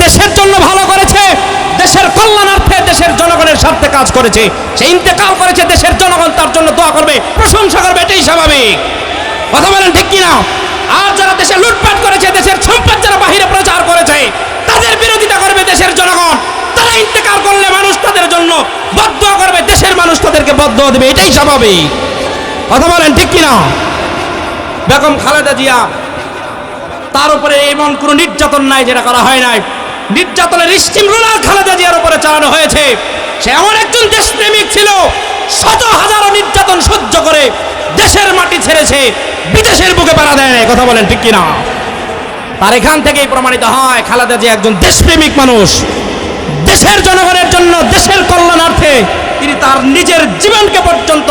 দেশের জন্য ভালো করেছে, দেশের কল্যাণার্থে, দেশের জনগণের স্বার্থে কাজ করেছে, সে ইন্তেকাল করেছে, দেশের জনগণ তার জন্য দোয়া করবে, প্রশংসা করবে, এটাই স্বাভাবিক। কথা বলেন ঠিক কিনা? আর যারা দেশে লুটপাট করেছে, দেশের সম্পদ যারা বাহিরে প্রচার করেছে, তাদের বিরোধিতা করবে দেশের জনগণ। তারা ইন্তেকাল করলে মানুষ তাদের জন্য বদদোয়া করবে, দেশের মানুষ তাদেরকে বদদোয়া দেবে, এটাই স্বাভাবিক। কথা বলেন ঠিক কিনা? বেগম খালেদা জিয়া, তার উপরে এমন কোনো নির্যাতন নাই যেটা করা হয় নাই। নির্যাতনের স্টিম রোলার খালেদা জিয়ার উপরে চালানো হয়েছে। সে এমন একজন দেশপ্রেমিক ছিল, শত হাজারো নির্যাতন সহ্য করে দেশের মাটি ছেড়েছে, বিদেশের বুকে পাড়া দেয় নাই। কথা বলেন ঠিক কিনা? তার এখান থেকেই প্রমাণিত হয় খালেদা জিয়া একজন দেশপ্রেমিক মানুষ। দেশের জনগণের জন্য, দেশের কল্যাণার্থে তিনি তার নিজের জীবনকে পর্যন্ত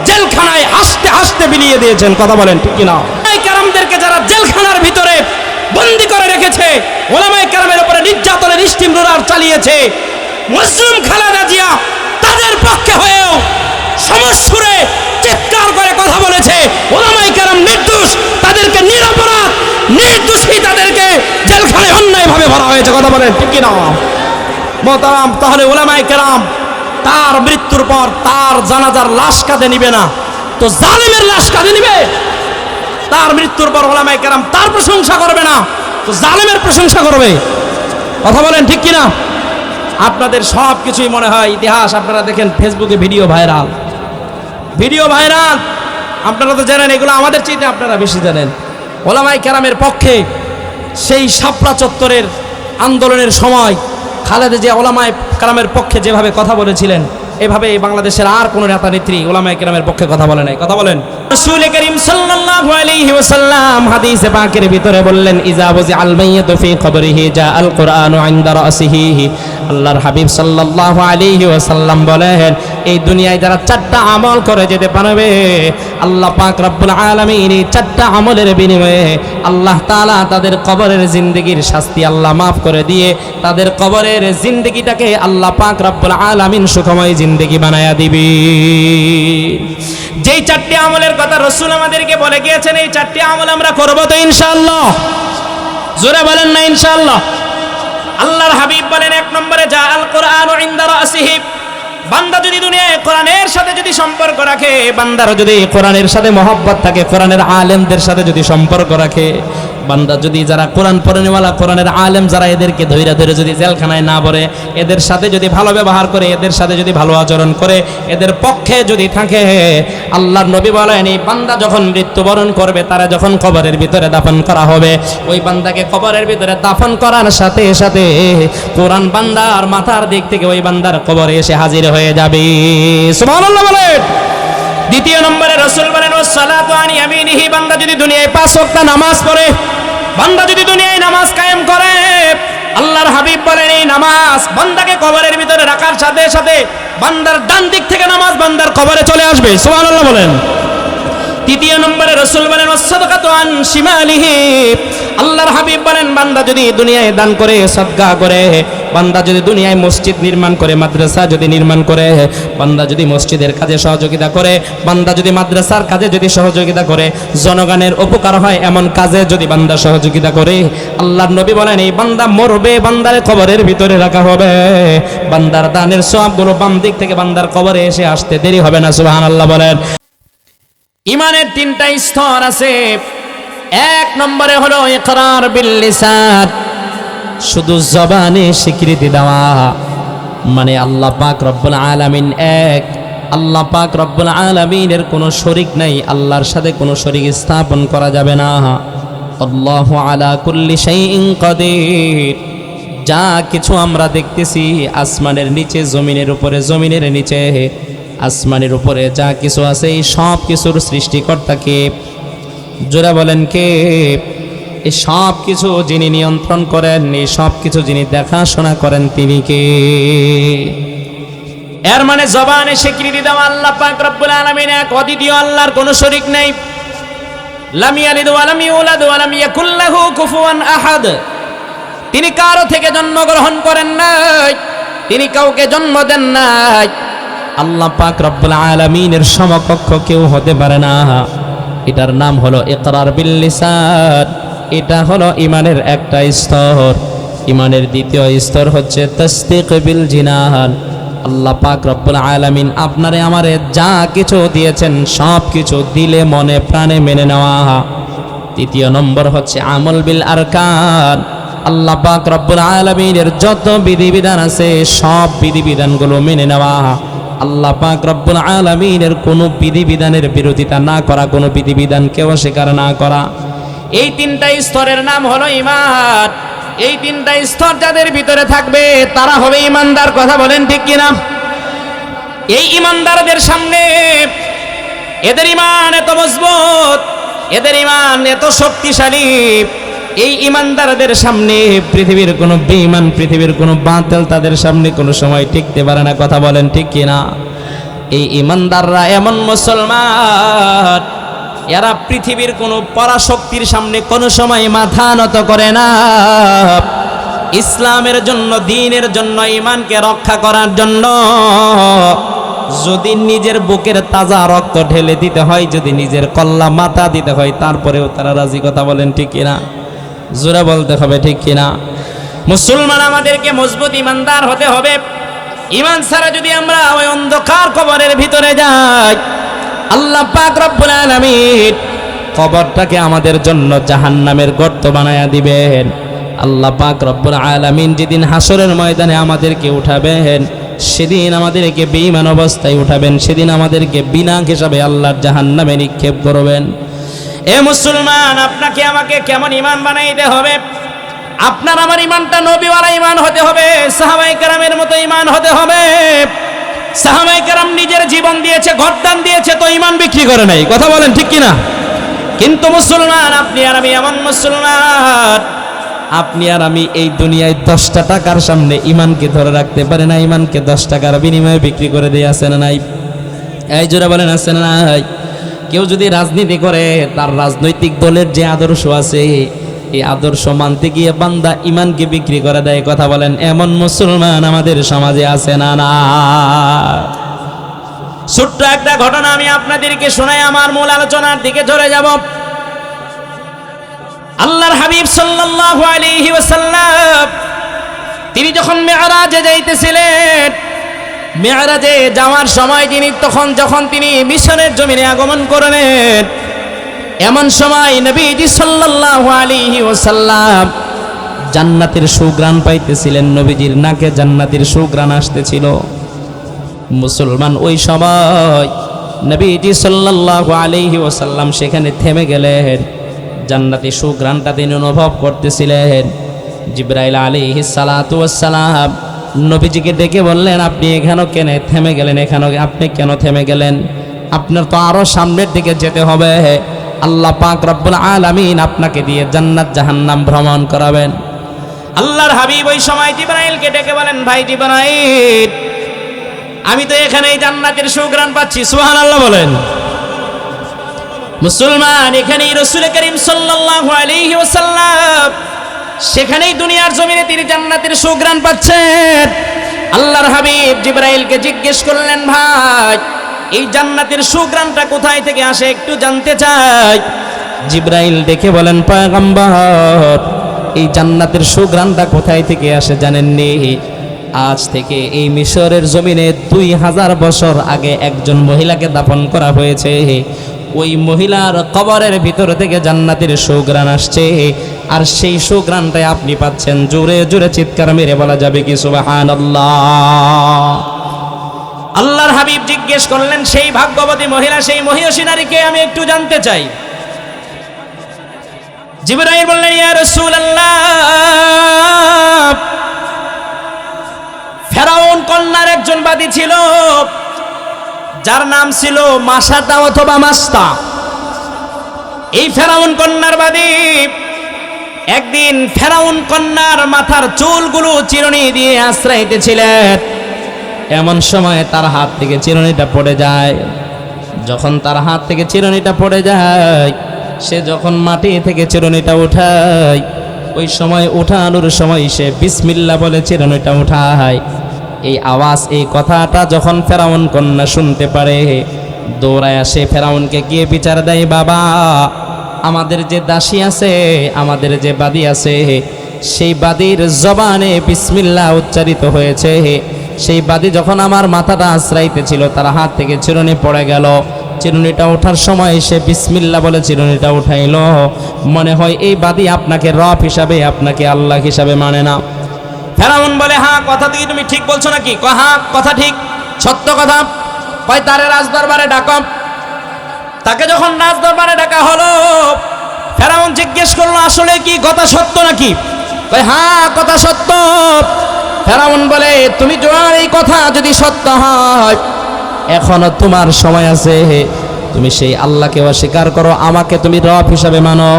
জেলখানায় হাসতে হাসতে বিলিয়ে দিয়েছেন। কথা বলেন ঠিক কিনা? কেরামদেরকে যারা জেলখানার ভিতরে বন্দী করে রেখেছে, ওলামায়ে কেরামের উপরে নির্যাতনের স্টিম রোলার চালিয়েছে, মুসলিম খালেদা জিয়া তাদের পক্ষে হয়েও সমস্বরে চিৎকার করে কথা বলেছে, ওলামায়ে কেরাম নির্দোষ, তাদেরকে নিরপরাধ, নির্দোষী তাদেরকে জেলখানায় অন্যায়ভাবে ভরা হয়েছে। কথা বলেন ঠিক কিনা? মোহতারাম, তাহলে ওলামায়ে কেরাম তার মৃত্যুর পর তার জানাজার লাশ কাঁধে নিবে না, তো জালেমের লাশ কাঁধে নিবে? তার মৃত্যুর পর ওলামায়ে কেরাম তার প্রশংসা করবে না, তো জালেমের প্রশংসা করবে। কথা বলেন ঠিক কিনা? আপনাদের সব কিছুই মনে হয় ইতিহাস। আপনারা দেখেন ফেসবুকে ভিডিও ভাইরাল, আপনারা তো জানেন, এগুলো আমাদের চাইতে আপনারা বেশি জানেন। ওলামায়ে কেরামের পক্ষে সেই শাপলা চত্বরের আন্দোলনের সময় খালেদা জিয়া ওলামায়ে কেরামের পক্ষে যেভাবে কথা বলেছিলেন, এভাবে বাংলাদেশের আর কোন নেতা নেত্রী ওলামায়ে কেরামের পক্ষে কথা বলে নাই। কথা বলেন। রাসূল করিম সাল্লাল্লাহু আলাইহি ওয়াসাল্লাম হাদিসে পাকের ভিতরে বললেন, ইজা বুজি আল মাইয়িতু ফি কবরিহি জা আল কুরআনু ইনদা রাসিহি। আল্লাহর হাবিব সাল্লাল্লাহু আলাইহি ওয়াসাল্লাম বলেন, এই দুনিয়ায় যারা চারটা আমল করে যেতে পারবে, আল্লাহ পাক রব্বুল আলামিন এই চারটা আমলের বিনিময়ে আল্লাহ তাআলা তাদের কবরের জিন্দেগীর শাস্তি আল্লাহ মাফ করে দিয়ে তাদের কবরের জিন্দেগিটাকে আল্লাহ পাক রব্বুল আলামিন সুখময় জিন্দেগি বানায়া দিবে। যেই চারটি আমলের কথা রাসূল আমাদেরকে বলে গিয়েছেন, এই চারটি আমল আমরা করব তো ইনশাআল্লাহ? জোরে বলেন না ইনশাআল্লাহ? আল্লাহর হাবিব বলেন, এক নম্বরে যা আল কুরআনু ইনদা রাসিহি। বান্দা যদি দুনিয়ায় কোরআনের সাথে যদি সম্পর্ক রাখে, বান্দার যদি কোরআনের সাথে মহব্বত থাকে, কোরআনের আলেমদের সাথে যদি সম্পর্ক রাখে, বান্দা যদি যারা কোরআন পড়নেওয়ালা, কোরআনের আলেম যারা, এদেরকে ধৈর্য ধরে যদি জেলখানায় না ভরে, এদের সাথে যদি ভালো ব্যবহার করে, এদের সাথে যদি ভালো আচরণ করে, এদের পক্ষে যদি থাকে, আল্লাহর নবী বলেন, এই বান্দা যখন মৃত্যুবরণ করবে, তারা যখন কবরের ভিতরে দাফন করা হবে, ওই বান্দাকে কবরের ভিতরে দাফন করার সাথে সাথে কোরআন বান্দার মাথার দিক থেকে ওই বান্দার কবরে এসে হাজির হয়ে যাবে। সুবহানাল্লাহ বলেন। দ্বিতীয় নম্বরে রাসূল বলেন, ওয়াসসালাতু আন ইয়ামিনিহি। বান্দা যদি দুনিয়ায় 5 ওয়াক্ত নামাজ পড়ে, বান্দা যদি দুনিয়ায় নামাজ কায়েম করে, আল্লাহর হাবিব বলেন, এই নামাজ বান্দাকে কবরের ভিতরে রাখার সাথে সাথে বান্দার ডান দিক থেকে নামাজ বান্দার কবরে চলে আসবে। সুবহানাল্লাহ বলেন। তৃতীয় নম্বরে রাসূল বলেন, ওয়াসসাদাকাতু আন শিমালিহি। আল্লাহর হাবিব বলেন, বান্দা যদি দুনিয়ায় দান করে, সাদকা করে, বান্দা যদি দুনিয়ায় মসজিদ নির্মাণ করে, মাদ্রাসা যদি নির্মাণ করে, বান্দা যদি মসজিদের কাজে সহযোগিতা করে, বান্দা যদি মাদ্রাসার কাজে যদি সহযোগিতা করে, জনগণের উপকার হয় এমন কাজে যদি বান্দা সহযোগিতা করে, আল্লাহর নবী বলেন, এই বান্দা মরবে, বান্দার কবরের ভিতরে রাখা হবে, বান্দার দানের সওয়াবগুলো বাম দিক থেকে বান্দার কবরে এসে আসতে দেরি হবে না। সুবহানাল্লাহ বলেন। ইমানের 3টা স্তর আছে। এক নম্বরে হলো ইকরার বিল লিসান, শুধু জবানে স্বীকৃতি দেওয়া, মানে আল্লাহ পাক রব্বুল আলামিন এক, আল্লাহ পাক রব্বুল আলামিনের কোনো শরীক নাই, আল্লাহর সাথে কোনো শরীক স্থাপন করা যাবে না। আল্লাহু আলা কুল্লি শাইইন কাদির। যা কিছু আমরা দেখতেছি আসমানের নিচে, জমিনের উপরে, জমিনের নিচে, আসমানের উপরে যা কিছু আছে, এই সব কিছুর সৃষ্টিকর্তা কে? জোরে বলেন কে? এই সব কিছু যিনি নিয়ন্ত্রণ করেন, এই সব কিছু যিনি দেখাশোনা করেন, তিনি কে? এর মানে জবানে স্বীকৃতি দেওয়া আল্লাহ পাক রব্বুল আলামিন এক, অদ্বিতীয়, আল্লাহর কোনো শরীক নাই। লাম ইয়ালিদ ওয়া লাম ইউলাদ ওয়া লাম ইয়াকুল লাহু কুফুয়ান আহাদ। তিনি কারো থেকে জন্মগ্রহণ করেন নাই, তিনি কাউকে জন্ম দেন নাই। আল্লাহ পাক রব্বুল আলামিনের সমকক্ষ কেউ হতে পারে না। এটার নাম হলো ইকরার বিল লিসান। এটা হলো ইমানের একটা স্তর। ইমানের দ্বিতীয় স্তর হচ্ছে তাসদীক বিল জিনান। আল্লাহ পাক রব্বুল আলামিন আপনারে আমারে যা কিছু দিয়েছেন সব কিছু দিলে মনে প্রাণে মেনে নেওয়া। তৃতীয় নম্বর হচ্ছে আমল বিল আরকান। আল্লাহ পাক রব্বুল আলামিনের যত বিধিবিধান আছে সব বিধিবিধানগুলো মেনে নেওয়া। আল্লাহ পাক রব্বুল আলামিনের কোনো বিধিবিধানের বিরোধিতা না করা, কোনো বিধিবিধানকেও অস্বীকার না করা। এই তিনটা স্তরের নাম হলো ঈমান। এই তিনটা স্তর যাদের ভিতরে থাকবে তারা হবে ঈমানদার। কথা বলেন ঠিক কিনা? এই ঈমানদারদের সামনে এদের ঈমান এত মজবুত, এদের ঈমান এত শক্তিশালী, এই ঈমানদারদের সামনে পৃথিবীর কোনো বেঈমান, পৃথিবীর কোনো বাতিল তাদের সামনে কোনো সময় টিকতে পারে না। কথা বলেন ঠিক কিনা? এই ঈমানদাররা এমন মুসলমান, এরা পৃথিবীর কোনো পরাশক্তির সামনে কোনো সময় মাথা নত করে না। ইসলামের জন্য, দ্বীনের জন্য, ঈমানকে রক্ষা করার জন্য যদি নিজের বুকের তাজা রক্ত ঢেলে দিতে হয়, যদি নিজের কল্লা মাথা দিতে হয়, তারপরেও তারা রাজি। কথা বলেন ঠিক কিনা? জোরে বলতে হবে ঠিক কিনা? মুসলমান আমাদেরকে মজবুত ঈমানদার হতে হবে। ঈমান ছাড়া যদি আমরা ওই অন্ধকার কবরের ভিতরে যাই, আল্লাহ পাক রব্বুল আলামিন কবরটাকে আমাদের জন্য জাহান্নামের গর্ত বানায়া দিবেন। আল্লাহ পাক রব্বুল আলামিন যেদিন হাসরের ময়দানে আমাদেরকে উঠাবেন, সেদিন আমাদেরকে বেঈমান অবস্থায় উঠাবেন, সেদিন আমাদেরকে বিনা হিসাবে আল্লাহর জাহান্নামে নিক্ষেপ করবেন। এ মুসলমান, আপনাকে আমাকে কেমন ঈমান বানাইতে হবে? আপনার আমার ঈমানটা নবীওয়ালা ঈমান হতে হবে, সাহাবায়ে কেরামের মতো ঈমান হতে হবে। সাহাবায়ে কেরাম নিজের জীবন দিয়েছে, গর্দান দিয়েছে, তো ঈমান বিক্রি করে নাই। কথা বলেন ঠিক কিনা? কিন্তু মুসলমান আপনি আর আমি এমন মুসলমান, আপনি আর আমি এই দুনিয়ায় 10টা টাকার সামনে ঈমানকে ধরে রাখতে পারে না। ঈমানকে 10 টাকার বিনিময়ে বিক্রি করে দিয়ে আছে না নাই? এই জোরে বলেন আছে না নাই? কেউ যদি রাজনীতি করে, তার রাজনৈতিক দলের যে আদর্শ আছে, এই আদর্শ মানতে গিয়ে বান্দা ঈমানকে বিক্রি করে দেয়। কথা বলেন, এমন মুসলমান আমাদের সমাজে আছে না? না। ছোট্ট একটা ঘটনা আমি আপনাদেরকে শোনাই, আমার মূল আলোচনার দিকে চলে যাব। আল্লাহর হাবিব সাল্লাল্লাহু আলাইহি ওয়াসাল্লাম তিনি যখন মেরাজে যাইতেছিলেন, মেরাজে যাওয়ার সময় যখন তিনি মিশরের জমিনে আগমন করলেন, এমন সময় নবীজি সাল্লাল্লাহু আলাইহি ওয়াসাল্লাম জান্নাতের সুঘ্রাণ পাইতেছিলেন। নবীজির নাকে জান্নাতের সুঘ্রাণ আসতেছিল। মুসলমান ওই সময় নবীজি সাল্লাল্লাহু আলাইহি ওয়াসাল্লাম সেখানে থেমে গেলেন। জান্নাতি সুঘ্রাণটা তিনি অনুভব করতেছিলেন। জিবরাইল আলাইহিস সালাতু ওয়াস সালাম নবীজিকে ডেকে বললেন, আপনি এখানে কেন থেমে গেলেন? এখানে আপনি কেন থেমে গেলেন? আপনার তো আরো সামনের দিকে যেতে হবে। আল্লাহ পাক রব্বুল আলামিন আপনাকে দিয়ে জান্নাত জাহান্নাম ভ্রমণ করাবেন। আল্লাহর হাবিব ওই সময় জিবরাইলকে ডেকে বলেন, ভাই জিবরাইল, আমি তো এখানেই জান্নাতের সুঘ্রাণ পাচ্ছি। সুবহানাল্লাহ বলেন। মুসলমান, এখানেই রাসূল করিম সাল্লাল্লাহু আলাইহি ওয়াসাল্লাম সেখানেই দুনিয়ার জমিনে তিনি জান্নাতের সুঘ্রাণ পাচ্ছেন। আল্লাহর হাবিব জিবরাইলকে জিজ্ঞেস করলেন, ভাই এই জান্নাতের সুঘ্রাণটা কোথায় থেকে আসে একটু জানতে চাই। জিবরাইল দেখে বলেন, পয়গম্বর, এই জান্নাতের সুঘ্রাণটা কোথায় থেকে আসে জানেননি? আজ থেকে এই মিশরের জমিনে 2000 বছর আগে একজন মহিলাকে দাফন করা হয়েছে। ওই মহিলার কবরের ভিতর থেকে জান্নাতের সুঘ্রাণ আসছে, আর সেই সুঘ্রাণটাই আপনি পাচ্ছেন। জোরে জোরে চিৎকার মেরে বলা যাবে কি সুবহানাল্লাহ? আল্লাহর হাবিব জিজ্ঞেস করলেন, সেই ভাগ্যবতী মহিলা, সেই মহিষী নারীকে আমি একটু জানতে চাই। জিবরাইল বললেন, ইয়া রাসূলুল্লাহ, ফেরাউন কন্যার একজন বাদী ছিল, যার নাম ছিল মাসাতা অথবা মাস্তা। এই ফেরাউন কন্যার বাদী একদিন ফেরাউন কন্যার মাথার চুলগুলো চিরুনি দিয়ে আশ্রাইতেছিলেন। এমন সময় তার হাত থেকে চিরুনিটা পড়ে যায়। যখন তার হাত থেকে চিরুনিটা পড়ে যায়, সে যখন মাটি থেকে চিরুনিটা উঠায়, ওই সময় উঠানোর সময় সে বিসমিল্লাহ বলে চিরুনিটা উঠায়। এই আওয়াজ, এই কথাটা যখন ফেরাউন কন্যা শুনতে পারে, দৌড়ায় আসে ফেরাউনকে গিয়ে বিচার দেয়, বাবা, আমাদের যে দাসী আছে, আমাদের যে বাদী আছে, সেই বাদীর জবানে বিসমিল্লাহ উচ্চারিত হয়েছে। সেই বাদী যখন আমার মাথাটা আশ্রাইতেছিল তার হাত থেকে চিরুনি পড়ে গেল। চিরুনিটা ওঠার সময় সে বিসমিল্লাহ বলে চিরুনিটা উঠাইল। মনে হয় এই বাদী আপনাকে রব হিসাবে, আপনাকে আল্লাহ হিসাবে মানে না। ফেরাউন বলে, হ্যাঁ কথা কি তুমি ঠিক বলছো নাকি? কয় হ্যাঁ কথা ঠিক, সত্য কথা। কয় তারে রাজদরবারে ডাকো। তাকে যখন রাজদরবারে ডাকা হলো, ফেরাউন জিজ্ঞেস করলো আসলে কি কথা সত্য নাকি? কয় হ্যাঁ কথা সত্য। ফেরাউন বলে, তুমি তোমার এই কথা যদি সত্য হয় এখনো তোমার সময় আছে। তুমি সেই আল্লাহকে অস্বীকার করো, আমাকে তুমি রব হিসাবে মানো,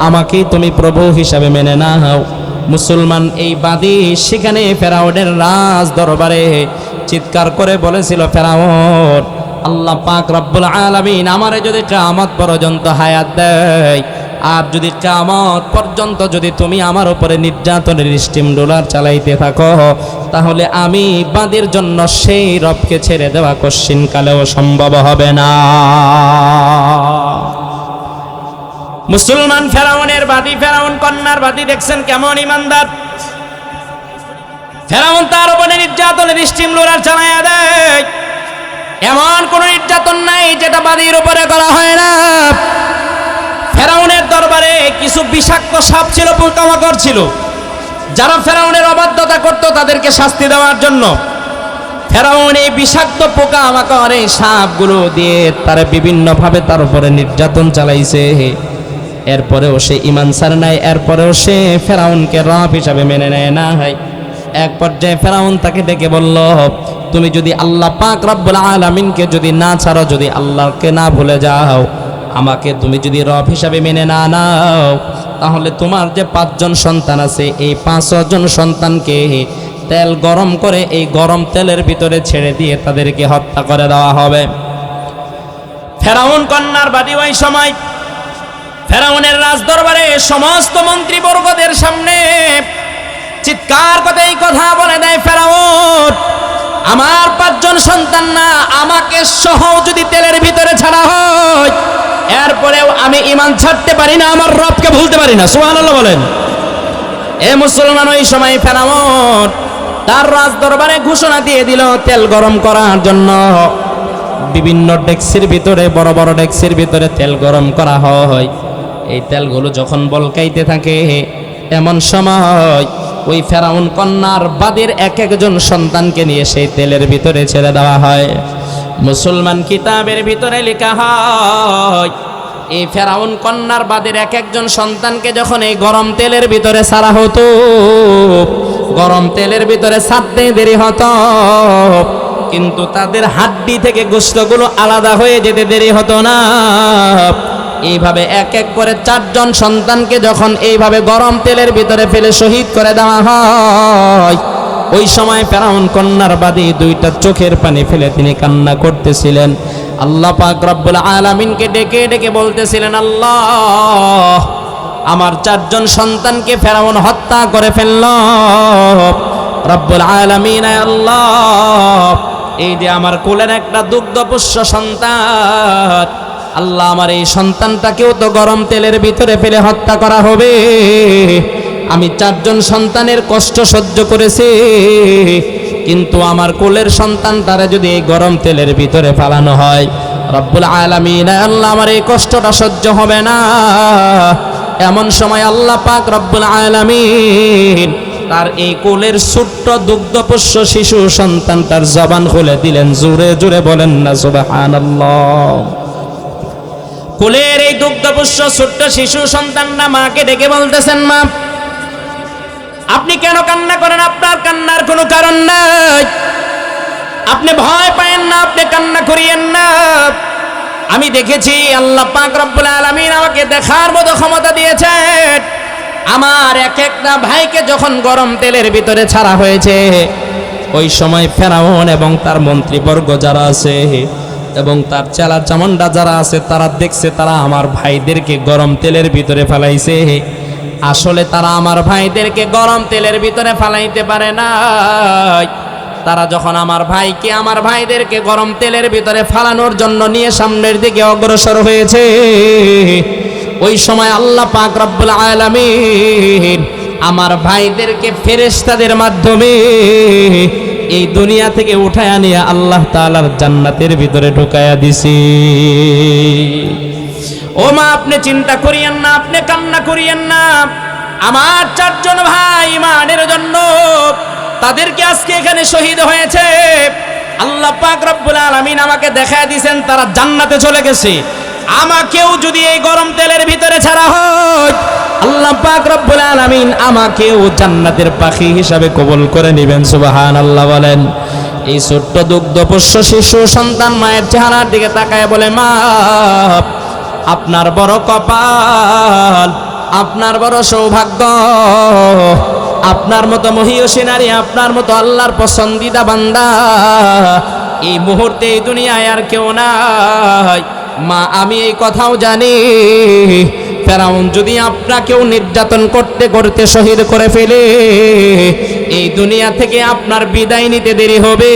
আমাকেই তুমি প্রভু হিসাবে মেনে নাও। মুসলমান এই বাদী সেখানে ফেরাউনের রাজ দরবারে চিৎকার করে বলেছিল, ফেরাউন, আল্লাহ পাক রব্বুল আলামিন আমারে যদি কিয়ামত পর্যন্ত হায়াত দেয়, আর যদি কিয়ামত পর্যন্ত যদি তুমি আমার উপরে নির্যাতনের স্টিম রোলার চালাইতে থাকো, তাহলে আমি বাদীর জন্য সেই রবকে ছেড়ে দেওয়া কশ্চিনকালেও সম্ভব হবে না। মুসলমান ফেরাউনের বাদী, ফেরাউন কন্যার বাদী দেখছেন কেমন ইমানদার। ফেরাউন তার উপরে নির্যাতনের স্টিম রোলার চালাইয়া দেয়। এমন কোন নির্যাতন নাই যেটা বাদীর উপরে করা হয় না। ফেরাউনের দরবারে কিছু বিষাক্ত সাপ ছিল, পোকামাকড় ছিল, যারা ফেরাউনের অবাধ্যতা করত তাদেরকে শাস্তি দেওয়ার জন্য ফেরাউন এই বিষাক্ত পোকামাকড় এই সাপগুলো দিয়ে তারা বিভিন্নভাবে তার উপরে নির্যাতন চালাইছে। এরপরেও সে ঈমান ছাড়ে নাই, এরপরেও সে ফেরাউনকে রব হিসাবে মেনে নেয় না। এক পর্যায়ে ফেরাউন তাকে ডেকে বলল, তুমি যদি আল্লাহ পাক রব্বুল আলামিনকে যদি না ছাড়ো, যদি আল্লাহকে না ভুলে যাও, আমাকে তুমি যদি রব হিসাবে মেনে না নাও, তাহলে তোমার যে 5 জন সন্তান আছে এই 5 জন সন্তানকে তেল গরম করে এই গরম তেলের ভিতরে ছেড়ে দিয়ে তাদেরকে হত্যা করে দেওয়া হবে। ফেরাউন কন্যার বাদী ওই সময় ফেরাউনের রাজদরবারে সমস্ত মন্ত্রীবর্গদের সামনে চিৎকার করে এই কথা বলে দেয়, ফেরাউন, আমার 5 জন সন্তান না, আমাকে সহ যদি তেলের ভিতরে ছাড়া হয়, এরপরেও আমি ঈমান ছাড়তে পারি না, আমার রবকে ভুলতে পারি না। সুবহানাল্লাহ বলেন। এ মুসলমান, ওই সময় ফেরাউন তার রাজ দরবারে ঘোষণা দিয়ে দিল তেল গরম করার জন্য। বিভিন্ন ডেক্সির ভিতরে, বড় বড় ডেক্সির ভিতরে তেল গরম করা হয়। এই তেলগুলো যখন বলকাইতে থাকে, এমন সময় ওই ফেরাউন কন্যার বাদীর এক একজন সন্তানকে নিয়ে সেই তেলের ভিতরে ছেড়ে দেওয়া হয়। মুসলমান কিতাবের ভিতরে লেখা হয়, এই ফেরাউন কন্যার বাদীর এক একজন সন্তানকে যখন এই গরম তেলের ভিতরে ছাড়া হতো, গরম তেলের ভিতরে ছাড়তে দেরি হতো, কিন্তু তাদের হাড্ডি থেকে গোশতগুলো আলাদা হয়ে যেতে দেরি হতো না। এইভাবে এক এক করে 4 জন সন্তানকে যখন এইভাবে গরম তেলের ভিতরে ফেলে শহীদ করে দেওয়া হয়, ওই সময় ফেরাউন কন্যার বাদী 2টা চোখের পানি ফেলে তিনি কান্না করতেছিলেন। আল্লাহ পাক রব্বুল আলামিনকে ডেকে ডেকে বলতেছিলেন, আল্লাহ, আমার 4 জন সন্তানকে ফেরাউন হত্যা করে ফেলল। রব্বুল আলামিন, আল্লাহ, এই যে আমার কোলের একটা দুগ্ধপুষ্য সন্তান, আল্লাহ, আমার এই সন্তানটাকেও তো গরম তেলের ভিতরে ফেলে হত্যা করা হবে। আমি 4 জন সন্তানের কষ্ট সহ্য করেছি, কিন্তু আমার কোলের সন্তানটারে যদি এই গরম তেলের ভিতরে ফালানো হয়, রব্বুল আলামিন, আল্লাহ, আমার এই কষ্টটা সহ্য হবে না। এমন সময় আল্লাহ পাক রব্বুল আলামিন তার এই কোলের ছোট্ট দুগ্ধপোষ্য শিশু সন্তানটার জবান খুলে দিলেন। জোরে জোরে বলেন না সুবহানাল্লাহ। কোলের এই দুগ্ধপোষ্য ছোট্ট শিশু সন্তানটা মাকে ডেকে বলতেছেন, মা, আপনি কেন কান্না করেন? আপনার কান্নার কোনো কারণ নাই, আপনি ভয় পায়েন না, আপনি কান্না করিয়েন না। আমি দেখেছি আল্লাহ পাক রব্বুল আলামিন আমাকে দেখার মতো ক্ষমতা দিয়েছেন। আমার এক একটা ভাইকে যখন গরম তেলের ভিতরে ছাড়া হয়েছে, ওই সময় ফেরাউন এবং তার মন্ত্রীবর্গ যারা আছে এবং তার চেলা চামুন্ডা যারা আছে, তারা দেখছে তারা আমার ভাইদেরকে গরম তেলের ভিতরে ফেলাইছে। আসলে তারা আমার ভাইদেরকে গরম তেলের ভিতরে ফালাইতে পারে না। তারা যখন আমার ভাইকে, আমার ভাইদেরকে গরম তেলের ভিতরে ফালানোর জন্য নিয়ে সামনের দিকে অগ্রসর হয়েছে, ওই সময় আল্লাহ পাক রব্বুল আলামিন আমার ভাইদেরকে ফেরেশতাদের মাধ্যমে এই দুনিয়া থেকে উঠায় নিয়ে আল্লাহ তাআলার জান্নাতের ভিতরে ঢুকায়া দিছি। ও মা, আপনি চিন্তা করিয়েন না, আপনি কান্না করিয়েন না। আমার 4 জন ভাই ইমানের জন্য তাদেরকে আজকে এখানে শহীদ হয়েছে। আল্লাহ পাক রব্বুল আলামিন আমাকে দেখায় দিয়েছেন তারা জান্নাতে চলে গেছে। আমাকেও যদি এই গরম তেলের ভিতরে ছাড়া হয়, আল্লাহ পাক রব্বুল আলামিন আমাকেও জান্নাতের পাখি হিসাবে কবুল করে নেবেন। সুবহানাল্লাহ বলেন। এই ছোট্ট দুগ্ধপোষ্য শিশু সন্তান মায়ের চেহারার দিকে তাকায় বলে, মা আপনার বড় কপাল, আপনার বড় সৌভাগ্য, আপনার মতো মহিয়সী নারী, আপনার মতো আল্লাহর পছন্দিদা বান্দা এই মুহূর্তে এই দুনিয়ায় আর কেউ নাই। মা, আমি এই কথাও জানি ফেরাউন যদি আপনাকেও নির্যাতন করতে করতে শহীদ করে ফেলে, এই দুনিয়া থেকে আপনার বিদায় নিতে দেরি হবে,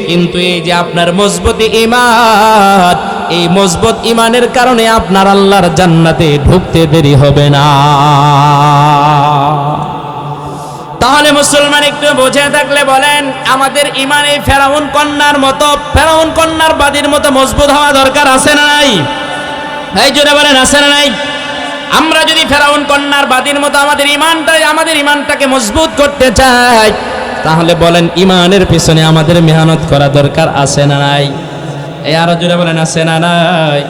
কিন্তু এই যে আপনার মজবুত ঈমান, এই মজবুত ঈমানের কারণে আপনার আল্লাহর জান্নাতে ঢুকতে দেরি হবে না। তাহলে মুসলমান একটু বুঝে থাকলে বলেন, আমাদের ঈমান এই ফেরাউন কন্যার মতো, ফেরাউন কন্যার বাদীর মতো মজবুত হওয়া দরকার আছে না নাই? এই জোরে বলেন, আছে না নাই? আমরা যদি ফেরাউন কন্যার বাদীর মতো আমাদের ঈমানটাকে মজবুত করতে চাই, তাহলে বলেন ঈমানের পিছনে আমাদের মেহনত করা দরকার আছে না নাই? এই আরো জোরে বলেন, আছে না নাই?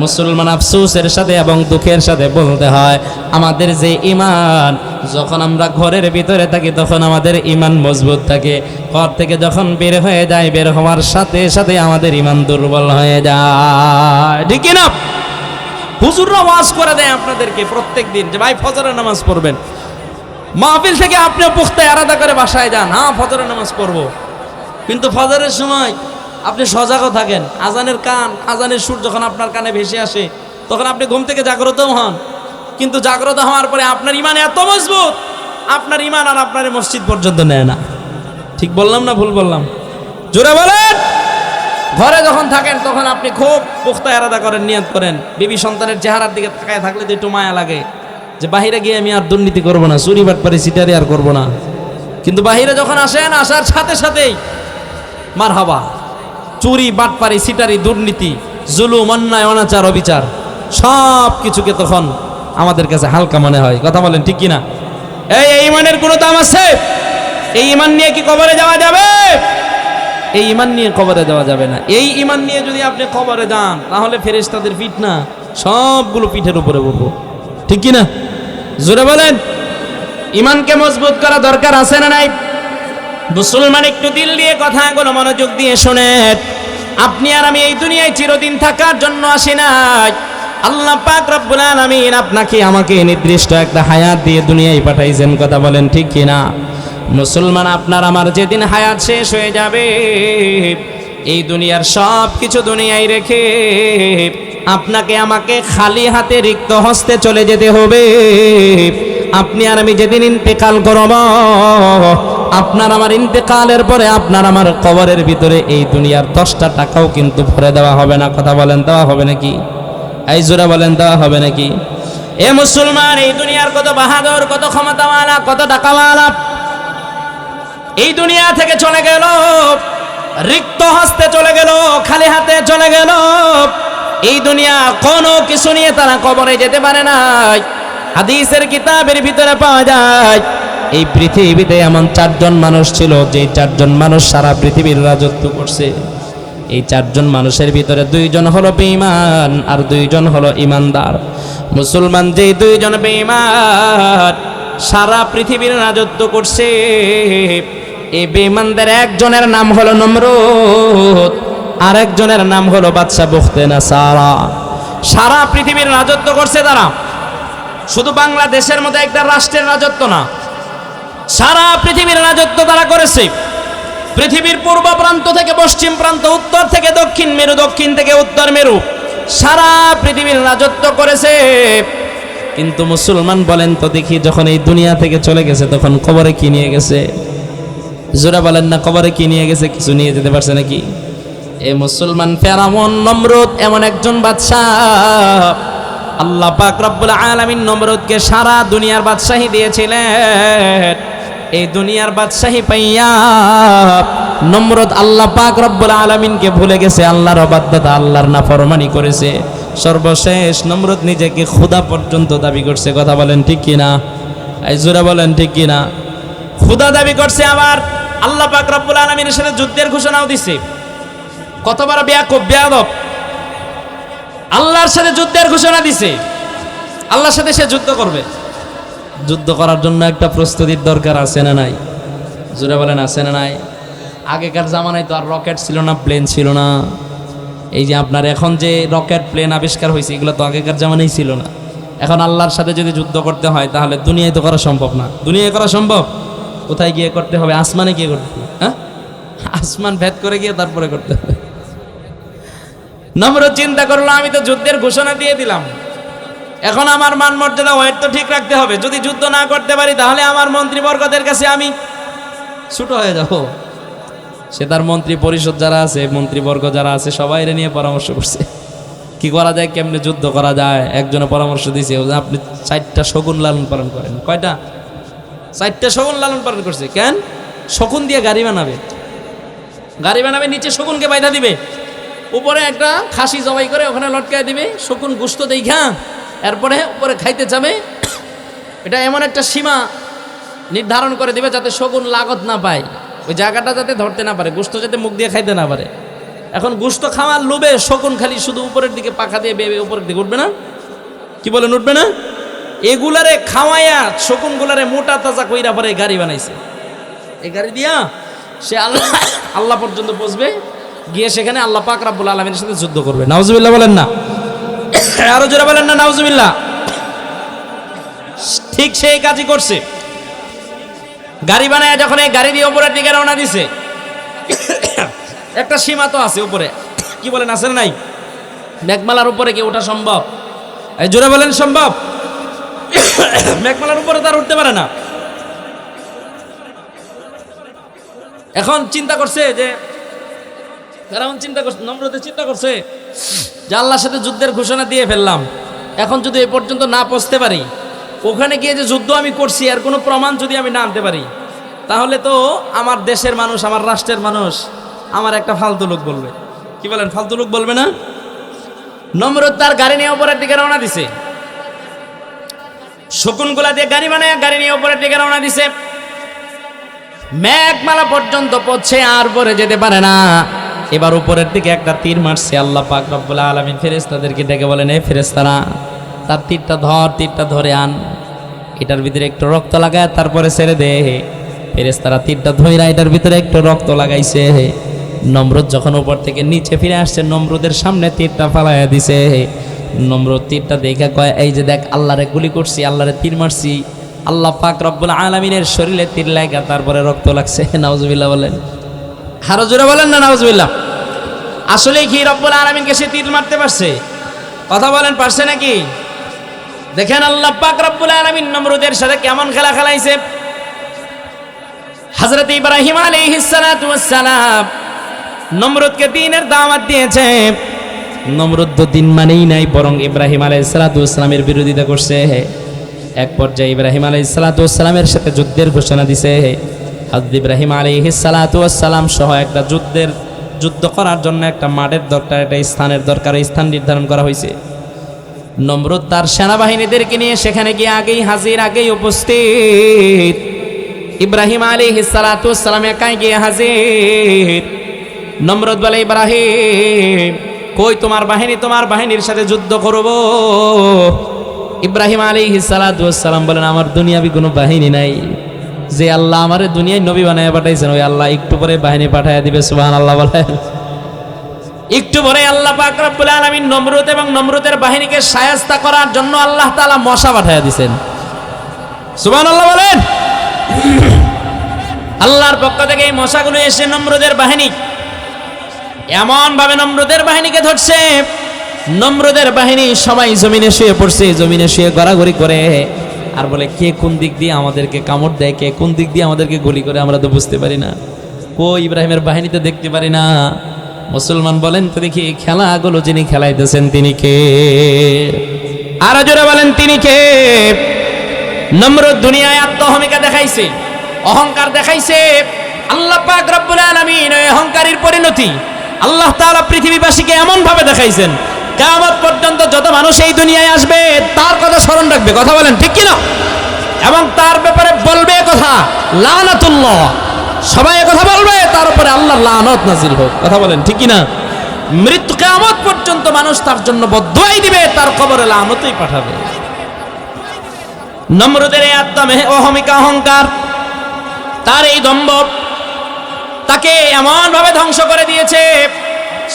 মুসলমান আফসোসের সাথে এবং দুঃখের সাথে বলতে হয়, আমাদের যে ঈমান, যখন আমরা ঘরের ভিতরে থাকি তখন আমাদের ঈমান মজবুত থাকে, ঘর থেকে যখন বের হয়ে যায়, বের হওয়ার সাথে সাথে আমাদের ঈমান দুর্বল হয়ে যায়। ঠিক কি না? হুজুররা ওয়াজ করে দেয় আপনাদেরকে প্রত্যেক দিন যে ভাই ফজরের নামাজ পড়বেন। মাহফিল থেকে আপনিও পুখতে আলাদা করে বাসায় যান, হ্যাঁ ফজরের নামাজ পড়বো, কিন্তু ফজরের সময় আপনি সজাগও থাকেন। আজানের সুর যখন আপনার কানে ভেসে আসে তখন আপনি ঘুম থেকে জাগ্রতও হন, কিন্তু জাগ্রত হওয়ার পরে আপনার ঈমান এত মজবুত, আপনার ঈমান আর আপনার মসজিদ পর্যন্ত নেয় না। ঠিক বললাম না ভুল বললাম? জোরে বলেন। ঘরে যখন থাকেন তখন আপনি খুব পুখতা আলাদা করেন, নিয়ত করেন, বিবি সন্তানের চেহারার দিকে তাকায় থাকলে তো একটু মায়া লাগে যে বাহিরে গিয়ে আমি আর দুর্নীতি করব না, চুরি বাটপারি সিটারি আর করব না। কিন্তু বাহিরে যখন আসেন, আসার সাথে সাথেই মারহাবা, চুরি বাটপারি সিটারি দুর্নীতি জুলুম অন্যায় অনাচার অবিচার সব কিছুকে তখন আমাদের কাছে হালকা মনে হয়। কথা বলেন ঠিক কিনা? এই ঈমানের কোনো দাম আছে? এই ঈমান নিয়ে কি কবরে যাওয়া যাবে? এই ঈমান নিয়ে কবরে যাওয়া যাবে না। এই ঈমান নিয়ে যদি আপনি কবরে যান তাহলে ফেরেশতাদের পিঠ না সবগুলো পিঠের উপরে বলবো। ঠিক কিনা? জোরে বলেন। ঈমানকে মজবুত করা দরকার আছে না নাই? মুসলমান একটু দিল দিয়ে কথাগুলো মনোযোগ দিয়ে শোনেন। আপনি আর আমি এই দুনিয়ায় চিরদিন থাকার জন্য আসি নাই। আল্লাহ পাক রব্বুল আলামিন আপনাকে আমাকে নির্দিষ্ট একটা হায়াত দিয়ে দুনিয়ায় পাঠাইছেন। কথা বলেন ঠিক কিনা? মুসলমান, আপনার আমার যেদিন হায়াত শেষ হয়ে যাবে, এই দুনিয়ার সব কিছু দুনিয়ায় রেখে আপনাকে আমাকে খালি হাতে রিক্ত হস্তে চলে যেতে হবে। আপনি আর আমি যেদিন ইন্তেকাল করব, আপনার আমার ইন্তেকালের পরে আপনার আমার কবরের ভিতরে এই দুনিয়ার 10টা টাকাও কিন্তু ভরে দেওয়া হবে না। কথা বলেন, দেওয়া হবে নাকি? এই জোরে বলেন, দেওয়া হবে নাকি? এ মুসলমান, এই দুনিয়ার কত বাহাদুর, কত ক্ষমতাওয়ালা, কত টাকাওয়ালা এই দুনিয়া থেকে চলে গেল, রিক্ত হস্তে চলে গেল, খালি হাতে চলে গেল। এই দুনিয়া কোনো কিছু নিয়ে তারা কবরে যেতে পারে না। হাদিসের কিতাবের ভিতরে পাওয়া যায়, এই পৃথিবীতে এমন 4 জন মানুষ ছিল, যে 4 জন মানুষ সারা পৃথিবীর রাজত্ব করছে। এই 4 জন মানুষের ভিতরে 2 জন হলো বেঈমান আর 2 জন হলো ঈমানদার। মুসলমান, যে 2 জন বেঈমান সারা পৃথিবীর রাজত্ব করছে, এই বেঈমানদের একজনের নাম হলো নমরুদ, আর একজনের নাম হলো বাদশা বুখতে নাসারা। সারা পৃথিবীর রাজত্ব করছে তারা। শুধু বাংলাদেশের মধ্যে একটা রাষ্ট্রের রাজত্ব না, সারা পৃথিবীর রাজত্ব তারা করেছে। পৃথিবীর পূর্ব প্রান্ত থেকে পশ্চিম প্রান্ত, উত্তর থেকে দক্ষিণ মেরু, দক্ষিণ থেকে উত্তর মেরু, সারা পৃথিবীর রাজত্ব করেছে। কিন্তু মুসলমান বলেন তো দেখি, যখন এই দুনিয়া থেকে চলে গেছে তখন কবরে কি নিয়ে গেছে? জোরা বলেন না, কবরে কি নিয়ে গেছে? কিছু নিয়ে যেতে পারছে নাকি? এ মুসলমান, ফেরাউন নমরুদ এমন একজন বাদশা, আল্লাহ পাক রব্বুল আলামিন নমরুদকে সারা দুনিয়ার বাদশাহী দিয়েছিলেন। এই দুনিয়ার বাদশাহী পাইয়া নমরুদ আল্লাহ পাক রব্বুল আলামিনকে ভুলে গেছে, আল্লাহর অবাধ্যতা, আল্লাহর নাফরমানি করেছে। সর্বশেষ নমরুদ নিজেকে খোদা পর্যন্ত দাবি করছে। কথা বলেন ঠিক কিনা? এই জোরে বলেন ঠিক কিনা? খোদা দাবি করছে। আবার আল্লাহ পাক রব্বুল আলামিনের সাথে যুদ্ধের ঘোষণাও দিছে। কত বড় বেয়াদব! আল্লাহর সাথে যুদ্ধের ঘোষণা দিছে। আল্লাহর সাথে সে যুদ্ধ করবে। যুদ্ধ করার জন্য একটা প্রস্তুতির দরকার আছে না নাই? জোরে বলেন আছে না নাই? আগেকার জামানায় তো আর রকেট ছিল না, প্লেন ছিল না। এই যে আপনার এখন যে রকেট প্লেন আবিষ্কার হয়েছে, এগুলো তো আগেকার জামানায় ছিল না। এখন আল্লাহর সাথে যদি যুদ্ধ করতে হয় তাহলে দুনিয়ায় তো করা সম্ভব না। দুনিয়ায় করা সম্ভব? কোথায় গিয়ে করতে হবে? আসমানে গিয়ে করতে হবে। হ্যাঁ, আসমান ভেদ করে গিয়ে তারপরে করতে হবে। নমরুদ চিন্তা করলো, আমি তো যুদ্ধের ঘোষণা দিয়ে দিলাম, এখন আমার মান মর্যাদা ওয়েট তো ঠিক রাখতে হবে। যদি যুদ্ধ না করতে পারি তাহলে আমার মন্ত্রীবর্গদের কাছে আমি ছোট হয়ে যাব। সে তার মন্ত্রী পরিষদ যারা আছে, মন্ত্রীবর্গ যারা আছে, সবাই নিয়ে পরামর্শ করছে কি করা যায়, কেমনে যুদ্ধ করা যায়। একজনে পরামর্শ দিয়েছে, আপনি 4টা শকুন লালন পালন করেন। কয়টা? 4টা শকুন লালন পালন করছে। কেন? শকুন দিয়ে গাড়ি বানাবে। গাড়ি বানাবে, নিচে শকুনকে বাইধা দিবে, উপরে একটা খাসি জবাই করে ওখানে লটকায় দিবে। শকুন গুস্ত দেখা এরপরে উপরে খাইতে যাবে। এটা এমন একটা সীমা নির্ধারণ করে দিবে যাতে শকুন লাগত না পায়, ওই জায়গাটা যাতে ধরতে না পারে, গোস্ত যাতে মুখ দিয়ে খাইতে না পারে। এখন গোস্ত খাওয়ার লোভে শকুন খালি শুধু উপরের দিকে পাখা দিয়ে বেবে উপরের দিকে উঠবে না। কি বলেন, উঠবে না? এগুলারে খাওয়াইয়া শকুনগুলারে মোটা তাজা কইরা পরে গাড়ি বানাইছে। এই গাড়ি দিয়া সে আল্লাহ পর্যন্ত পৌঁছবে, গিয়ে সেখানে আল্লাহ পাক রব্বুল আলামিনের সাথে যুদ্ধ করবে। নাউজুবিল্লাহ বলেন না? আরো জোরে বলেন না নাউজুবিল্লাহ। ঠিক সেই কাজই করছে। গাড়ি বানায় যখন এই গাড়ি দিয়ে উপরের দিকে রওনা দিছে, একটা সীমা তো আছে উপরে। কি বলেন, আছে না নাই? মেঘমালার উপরে কি ওঠা সম্ভব? এই জোরে বলেন সম্ভব? মেঘমালার উপরে তার উঠতে পারে না। এখন চিন্তা করছে যে ফেরাউন চিন্তা করছে, নমরুদ চিন্তা করছে যে আল্লাহর সাথে যুদ্ধের ঘোষণা দিয়ে ফেললাম, এখন যদি এ পর্যন্ত না পৌঁছতে পারি, ওখানে গিয়ে যে যুদ্ধ আমি করছি আর কোনো প্রমাণ যদি আমি না আনতে পারি, তাহলে তো আমার দেশের মানুষ, আমার রাষ্ট্রের মানুষ আমার একটা ফালতু লোক বলবে। কি বলেন, ফালতু লোক বলবে না? নমরুদ তার গাড়ি নিয়ে উপরের দিকে রওনা দিছে। শকুনগুলা দিয়ে গাড়ি বানায় গাড়ি নিয়ে উপরের দিকে রওনা দিছে। মেঘমালা পর্যন্ত পৌঁছে আর পরে যেতে পারে না। এবার উপরের দিকে একটা তীর মারছে। আল্লাহ পাক রব্বুল আলামিন ফেরেশতাদেরকে ডেকে বলেন, এই ফেরেশতারা, তার তীরটা ধরে আন, এটার ভিতরে একটু রক্ত লাগায় তারপরে ছেড়ে দে। ফেরেশতারা তীরটা ধইরা এটার ভিতরে একটু রক্ত লাগাইছে। নমরুদ যখন উপর থেকে নিচে ফিরে আসছে, নমরুদের সামনে তীরটা ফালাইয়া দিছে। নমরুদ তীরটা দেখে কয়, এই যে দেখ, আল্লাহরে গুলি করছি, আল্লাহরে তীর মারছি, আল্লাহ পাক রব্বুল আলামিনের শরীরে তীর লাগা তারপরে রক্ত লাগছে। নাউজুবিল্লাহ বলেন। আরো জোরে বলেন না নাউজুবিল্লাহ। আসলে কি রব্বুল আলামিনকে সে তীর মারতে পারছে? কথা বলেন, পারছে নাকি? দেখেন আল্লাহ পাক রব্বুল আলামিন নমরুদের সাথে কেমন খেলা খেলাইছে। হযরত ইব্রাহিম আলাইহিস সালাতু ওয়াস সালাম নমরুদকে দ্বীনের দাওয়াত দিয়েছে। নমরুদ তো দ্বীন মানেই নাই, বরং ইব্রাহিম আলাইহিস সালাতু ওয়াস সালামের বিরোধিতা করছে। এক পর্যায়ে ইব্রাহিম আলাইহিস সালাতু ওয়াস সালামের সাথে যুদ্ধের ঘোষণা দিছে। হযরত ইব্রাহিম আলাইহিস সালাতু ওয়াস সালাম সহ একটা যুদ্ধ করার জন্য একটা মাঠের দরকার, একটা স্থানের দরকার, স্থান নির্ধারণ করা হয়েছে। নমরুদ তার সেনাবাহিনীদেরকে নিয়ে সেখানে গিয়ে আগেই হাজির, আগেই উপস্থিত। ইব্রাহিম আলাইহিস সালাতু ওয়াস সালাম একাই গিয়ে হাজির। নমরুদ বলে, ইব্রাহিম কই তোমার বাহিনী? তোমার বাহিনীর সাথে যুদ্ধ করব। ইব্রাহিম আলাইহিস সালাতু ওয়াস সালাম বলেন, আমার দুনিয়াবি কোনো বাহিনী নাই। যে আল্লাহ আমারে দুনিয়ায় নবী বানায় পাঠাইছেন, ওই আল্লাহ একটু পরে বাহিনী পাঠাইয়া দিবে। সুবহানাল্লাহ বলেন। একটু পরে আল্লাহ পাক রব্বুল আলামিন নমরুদ এবং নমরুদের বাহিনীকে শায়েস্তা করার জন্য আল্লাহ তাআলা মশা পাঠাইয়া দিবেন। সুবহানাল্লাহ বলেন। আল্লাহর পক্ষ থেকে এই মশাগুলো এসে নমরুদের বাহিনী এমন ভাবে নমরুদের বাহিনীকে ধরছে, নমরুদের বাহিনী সবাই জমিনে শুয়ে পড়ছে, জমিনে শুয়ে গড়াগড়ি করে আর বলে, কে কোন দিক দিয়ে আমাদেরকে কামড় দেয়, কে কোন দিক দিয়ে আমাদেরকে গুলি করে, আমরা তো বুঝতে পারি না। কই ইব্রাহিমের বাহিনী তো দেখতে পারি না। মুসলমান বলেন তো দেখি, খেলাগুলো যিনি খেলাইতেছেন তিনি কে? আর জোরে বলেন তিনি কে? নমরুদ দুনিয়ায় আত্মহমিকা দেখাইছে, অহংকার দেখাইছে। আল্লাহ পাক রব্বুল আলামিন ওই অহংকারীর পরিণতি আল্লাহ তাআলা পৃথিবীবাসীকে এমন ভাবে দেখাইছেন, কিয়ামত পর্যন্ত যত মানুষ এই দুনিয়ায় আসবে তার কথা স্মরণ রাখবে। কথা বলেন ঠিক কি না? এবং তার ব্যাপারে বলবে কথা লানাতুল্লাহ, সবাই কথা বলবে, তার উপরে আল্লাহর লানত নাজিল হোক। কথা বলেন ঠিক কি না? মৃত্যু কিয়ামত পর্যন্ত মানুষ তার জন্য বদদুয়াই দিবে, তার কবরে লানতই পাঠাবে। নমরুদের এই অহমিকা অহংকার, তার এই দম্ভ তাকে এমন ভাবে ধ্বংস করে দিয়েছে,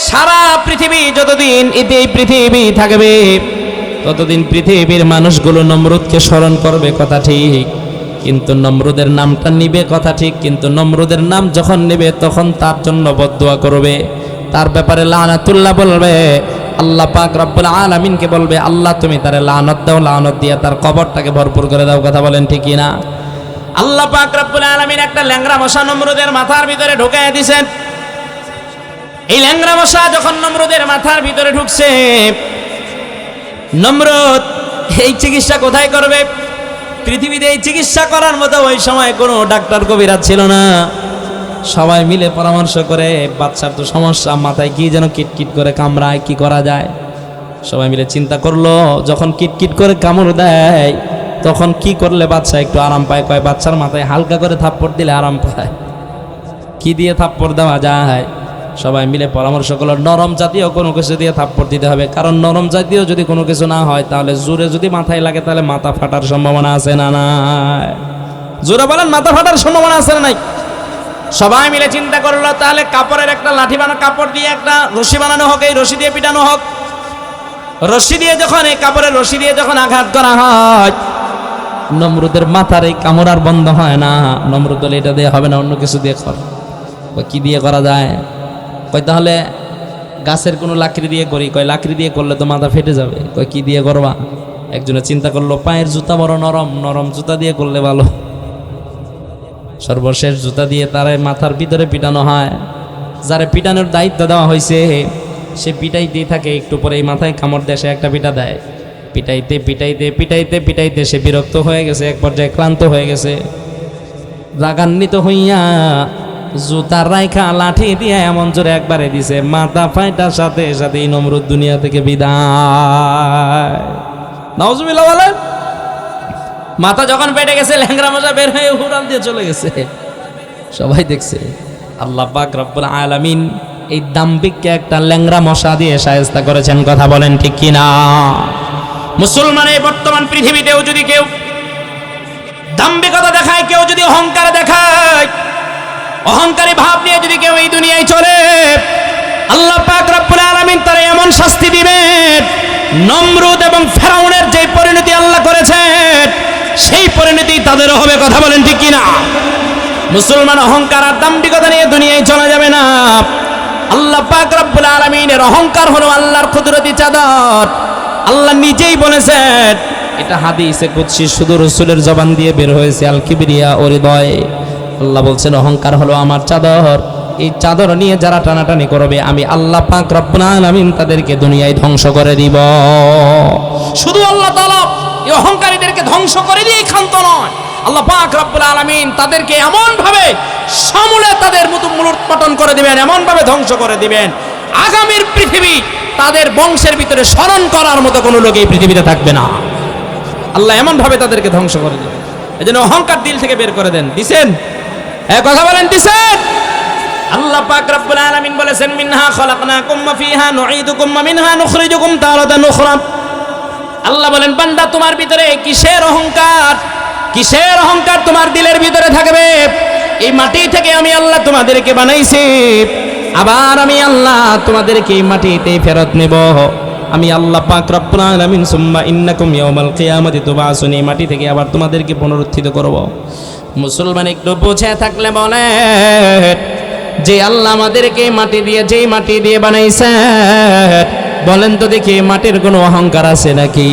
সারা পৃথিবী যতদিন এই পৃথিবী থাকবে ততদিন পৃথিবীর মানুষগুলো নমরুদকে স্মরণ করবে, কথা ঠিক, কিন্তু নমরুদের নামটা নিবে, কথা ঠিক, কিন্তু নমরুদের নাম যখন নেবে তখন তার জন্য বদদুয়া করবে, তার ব্যাপারে লানাতুল্লাহ বলবে। আল্লাহ পাক রব্বুল আলামিনকে বলবে, আল্লাহ তুমি তারে লানত দাও, লানত দিয়ে তার কবরটাকে ভরপুর করে দাও। কথা বলেন ঠিক কি না? আল্লাহ পাক রব্বুল আলামিন একটা ল্যাংড়া মশা নমরুদের মাথার ভিতরে ঢুকাইয়া দিয়েছেন। এই ল্যাংড়া মশা যখন নমরুদের মাথার ভিতরে ঢুকছে, নমরুদ এই চিকিৎসা কোথায় করবে? পৃথিবীতে এই চিকিৎসা করার মতো ওই সময় কোনো ডাক্তার কবিরাজ ছিল না। সবাই মিলে পরামর্শ করে, বাচ্চার তো সমস্যা, মাথায় কি যেন কিটকিট করে কামড়ায়, কি করা যায়? সবাই মিলে চিন্তা করলো, যখন কিটকিট করে কামড় দেয় তখন কি করলে বাচ্চা একটু আরাম পায়? কয় বাচ্চার মাথায় হালকা করে থাপ্পড় দিলে আরাম পায়। কি দিয়ে থাপ্পড় দেওয়া যায়? সবাই মিলে পরামর্শ করলো, নরম জাতীয় কোনো কিছু দিয়ে থাপ্পড় দিতে হবে, কারণ নরম জাতীয় যদি কোনো কিছু না হয় তাহলে জোরে যদি মাথায় লাগে তাহলে মাথা ফাটার সম্ভাবনা আছে না নাই? জোরে বলেন, মাথা ফাটার সম্ভাবনা আছে না নাই? সবাই মিলে চিন্তা করলো, তাহলে কাপড়ের একটা লাঠি বানানো, কাপড় দিয়ে একটা রশি বানানো হোক, এই রশি দিয়ে পিটানো হোক। রশি দিয়ে যখন, এই কাপড়ের রশি দিয়ে যখন আঘাত করা হয়, নমরুদের মাথার এই কামড় আর বন্ধ হয় না। নমরুদ বলে, এটা দিয়ে হবে না, অন্য কিছু দিয়ে কর। কি দিয়ে করা যায়? কয় তাহলে গাছের কোনো লাকড়ি দিয়ে করি। কয় লাকড়ি দিয়ে করলে তো মাথা ফেটে যাবে। কয় কি দিয়ে করবা? একজনে চিন্তা করলো, পায়ের জুতা বড় নরম, নরম জুতা দিয়ে করলে ভালো। সর্বশেষ জুতা দিয়ে তারে মাথার ভিতরে পিটানো হয়। যারে পিটানোর দায়িত্ব দেওয়া হয়েছে সে পিটাইতেই থাকে, একটু পরে এই মাথায় কামড় দেয়, সে একটা পিটা দেয়। পিটাইতে পিটাইতে পিটাইতে পিটাইতে সে বিরক্ত হয়ে গেছে, এক পর্যায়ে ক্লান্ত হয়ে গেছে। রাগান্বিত হইয়া জুতার রাইখা লাঠি দিয়ে এমন জোরে একবারে দিছে, মাথা ফাইটার সাথে সাথেই নমরুদ দুনিয়া থেকে বিদায়। নাউজুবিল্লাহ বলেন। মাথা যখন পেটে গেছে, ল্যাংড়া মশা বের হয়ে উড়াল দিয়ে চলে গেছে, সবাই দেখছে। আল্লাহ পাক রব্বুল আলামিন এই দাম্ভিককে একটা ল্যাংড়া মশা দিয়ে শায়েস্তা করেছেন। কথা বলেন ঠিক কিনা? মুসলমানের বর্তমান পৃথিবীতেও যদি কেউ দাম্ভিকতা দেখায়, কেউ যদি অহংকার দেখায়, অহংকারী ভাব নিয়ে যদি কেউ এই দুনিয়ায় চলে, আল্লাহ পাক রব্বুল আলামিন তারে এমন শাস্তি দিবেন, নমরুদ এবং ফেরাউনের যে পরিণতি আল্লাহ করেছেন সেই পরিণতি তাদেরও হবে। কথা বলেন ঠিক কিনা? মুসলমান অহংকার আর দাম্ভিকতা নিয়ে দুনিয়ায় চলা যাবে না। আল্লাহ পাক রব্বুল আলামিনের অহংকার হলো আল্লাহর কুদরতি চাদর। আল্লাহ নিজেই বলেছেন, এটা হাদিসে কুদসি, শুধু রাসূলের জবান দিয়ে বের হয়েছে, আল কিবরিয়া ও হৃদয়। আল্লাহ বলছেন, অহংকার হলো আমার চাদর, এই চাদর নিয়ে যারা টানাটানি করবে আমি আল্লাহ পাক রব্বুল আলামিন তাদেরকে দুনিয়ায় ধ্বংস করে দিব। শুধু আল্লাহ তাআলা এই অহংকারীদেরকে ধ্বংস করে দিয়ে ক্ষান্ত নয়, আল্লাহ পাক রব্বুল আলামিন তাদেরকে এমন ভাবে সমূলে তাদের মূলোৎপাটন করে দিবেন, এমন ভাবে ধ্বংস করে দিবেন, আগামীর পৃথিবী তাদের বংশের ভিতরে স্মরণ করার মতো কোনো লোক এই পৃথিবীতে থাকবে না। আল্লাহ এমন ভাবে তাদেরকে ধ্বংস করে দিবেন। এজন্য অহংকার দিল থেকে বের করে দেন। দিছেন? কথা বলেন, দিছেন? আল্লাহ পাক রব্বুল আলামিন বলেছেন, মিনহা খলাকনাকুম ওয়া ফিহা নুঈদুকুম ওয়া মিনহা নুখরিজুকুম তারাতান উখরা। আল্লাহ বলেন, বান্দা তোমার ভিতরে কিসের অহংকার, কিসের অহংকার তোমার দিলের ভিতরে থাকবে? এই মাটি থেকে আমি আল্লাহ তোমাদেরকে বানাইছি, আবার আমি আল্লাহ তোমাদেরকে এই মাটিতে ফেরত নেব। আমি আল্লাহ পাক রব্বুল আলামিন সুম্মা ইন্নাকুম ইয়াউমাল কিয়ামাতি তুবআসুন, এই মাটি থেকে আবার তোমাদেরকে পুনরুত্থিত করব। মুসলমান একটু বুঝে থাকলে বলে, যে আল্লাহ আমাদেরকে মাটি দিয়ে, যেই মাটি দিয়ে বানাইছে, বলেন তো দেখি মাটির কোনো অহংকার আছে নাকি?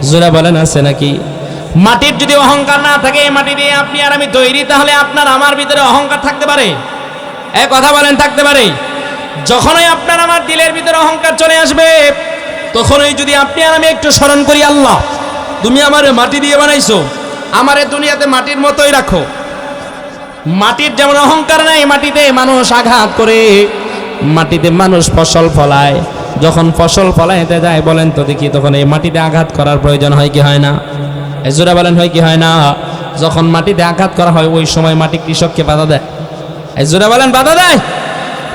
জোরা বলেন, আছে নাকি? মাটির যদি অহংকার না থাকে, মাটি দিয়ে আপনি আর আমি তৈরি, তাহলে আপনার আমার ভিতরে অহংকার থাকতে পারে? কথা বলেন, থাকতে পারে? যখনই আপনার আমার দিলের ভিতরে অহংকার চলে আসবে, তখনই যদি আপনি আর আমি একটু স্মরণ করি, আল্লাহ তুমি আমারে মাটি দিয়ে বানাইছো, আমারে দুনিয়াতে মাটির মতোই রাখো। মাটির যেমন অহংকার নাই, মাটিতে মানুষ আঘাত করে, মাটিতে মানুষ ফসল ফলায়, যখন ফসল ফলাইতে যায় বলেন তো দেখি, তখন এই মাটিতে আঘাত করার প্রয়োজন হয় কি হয় না? জোরে বলেন হয় কি হয় না? যখন মাটিতে আঘাত করা হয় ওই সময় মাটি কৃষককে বাধা দেয়। জোরে বলেন বাধা দেয়।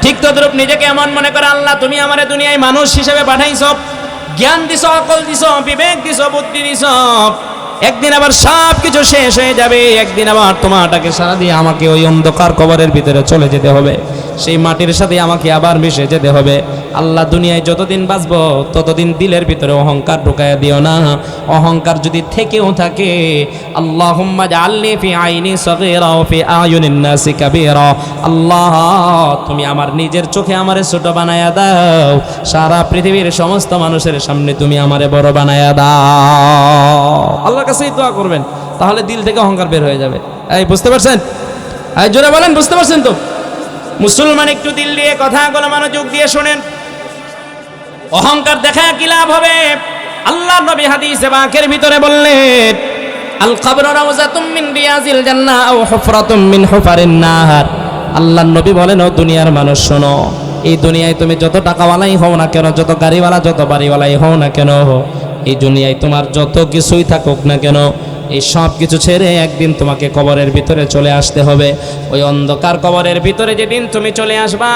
ঠিক তদ্রূপ নিজেকে এমন মনে করে, আল্লাহ তুমি আমারে দুনিয়ায় মানুষ হিসেবে পাঠাইছ, জ্ঞান দিছ, আকল দিছ, বিবেক দিছ, বুদ্ধি দিছ, একদিন আবার সব কিছু শেষ হয়ে যাবে, একদিন আবার তোমাটাকে সারা দিয়ে আমাকে ওই অন্ধকার কবরের ভিতরে চলে যেতে হবে, সেই মাটির সাথে আমাকে আবার মিশে যেতে হবে। আল্লাহ দুনিয়ায় যতদিন বাঁচবো ততদিন দিলের ভিতরে অহংকার ঢুকাইয়া দিও না। অহংকার যদি থেকেও থাকে, আল্লাহুম্মা জাআলনি ফি আইনি সগীরা ওয়া ফি আয়ুনিন নাসি কাবীরা, আল্লাহ তুমি আমার নিজের চোখে আমারে ছোট বানায়া দাও, সারা পৃথিবীর সমস্ত মানুষের সামনে তুমি আমারে বড় বানায়া দাও। আল্লাহর কাছেই দোয়া করবেন, তাহলে দিল থেকে অহংকার বের হয়ে যাবে। এই বুঝতে পারছেন? এই জোরে বলেন বুঝতে পারছেন তো? মুসলমান একটু দিল দিয়ে কথাগুলো মনোযোগ দিয়ে শোনেন। অহংকার দেখা কি লাভ হবে? আল্লাহর নবী হাদিসে পাকের ভিতরে বললেন, আল কবরু রাউযাতুম মিন রিয়াজিল জান্নাহ আও হুফরাতুম মিন হুফারিন নার। আল্লাহর নবী বলেন, ও দুনিয়ার মানুষ শোনো, এই দুনিয়ায় তুমি যত টাকাওয়ালাই হও না কেন, যত গাড়িওয়ালা যত বাড়িওয়ালাই হও না কেন, এই দুনিয়ায় তোমার যত কিছুই থাকুক না কেন, এই সব কিছু ছেড়ে একদিন তোমাকে কবরের ভিতরে চলে আসতে হবে। ওই অন্ধকার কবরের ভিতরে যেদিন তুমি চলে আসবা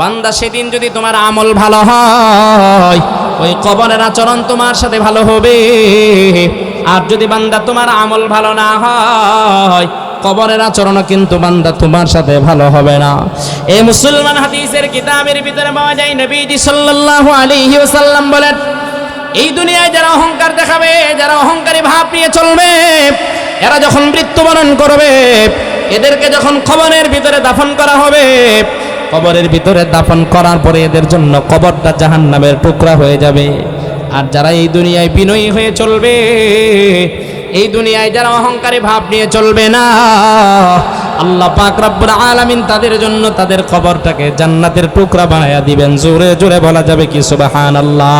বান্দা, সেদিন যদি তোমার আমল ভালো হয় ওই কবরের আচরণ তোমার সাথে ভালো হবে, আর যদি বান্দা তোমার আমল ভালো না হয় কবরের আচরণও কিন্তু বান্দা তোমার সাথে ভালো হবে না। এই মুসলমান হাদিসের কিতাবের ভিতরে পাওয়া যায়, নবীজি সাল্লাল্লাহু আলাইহি ওয়াসাল্লাম বলেন, এই দুনিয়ায় যারা অহংকার দেখাবে, যারা অহংকারী ভাব নিয়ে চলবে, এরা যখন মৃত্যুবরণ করবে, এদেরকে যখন কবরের ভিতরে দাফন করা হবে, কবরের ভিতরে দাফন করার পরে এদের জন্য কবরটা জাহান্নামের টুকরা হয়ে যাবে। আর যারা এই দুনিয়ায় বিনয়ী হয়ে চলবে, এই দুনিয়ায় যারা অহংকারী ভাব নিয়ে চলবে না, আল্লাহ পাক রব্বুল আলামিন তাদের জন্য তাদের কবরটাকে জান্নাতের টুকরা বানায়া দিবেন। জোরে জোরে বলা যাবে কি সুবহানাল্লাহ?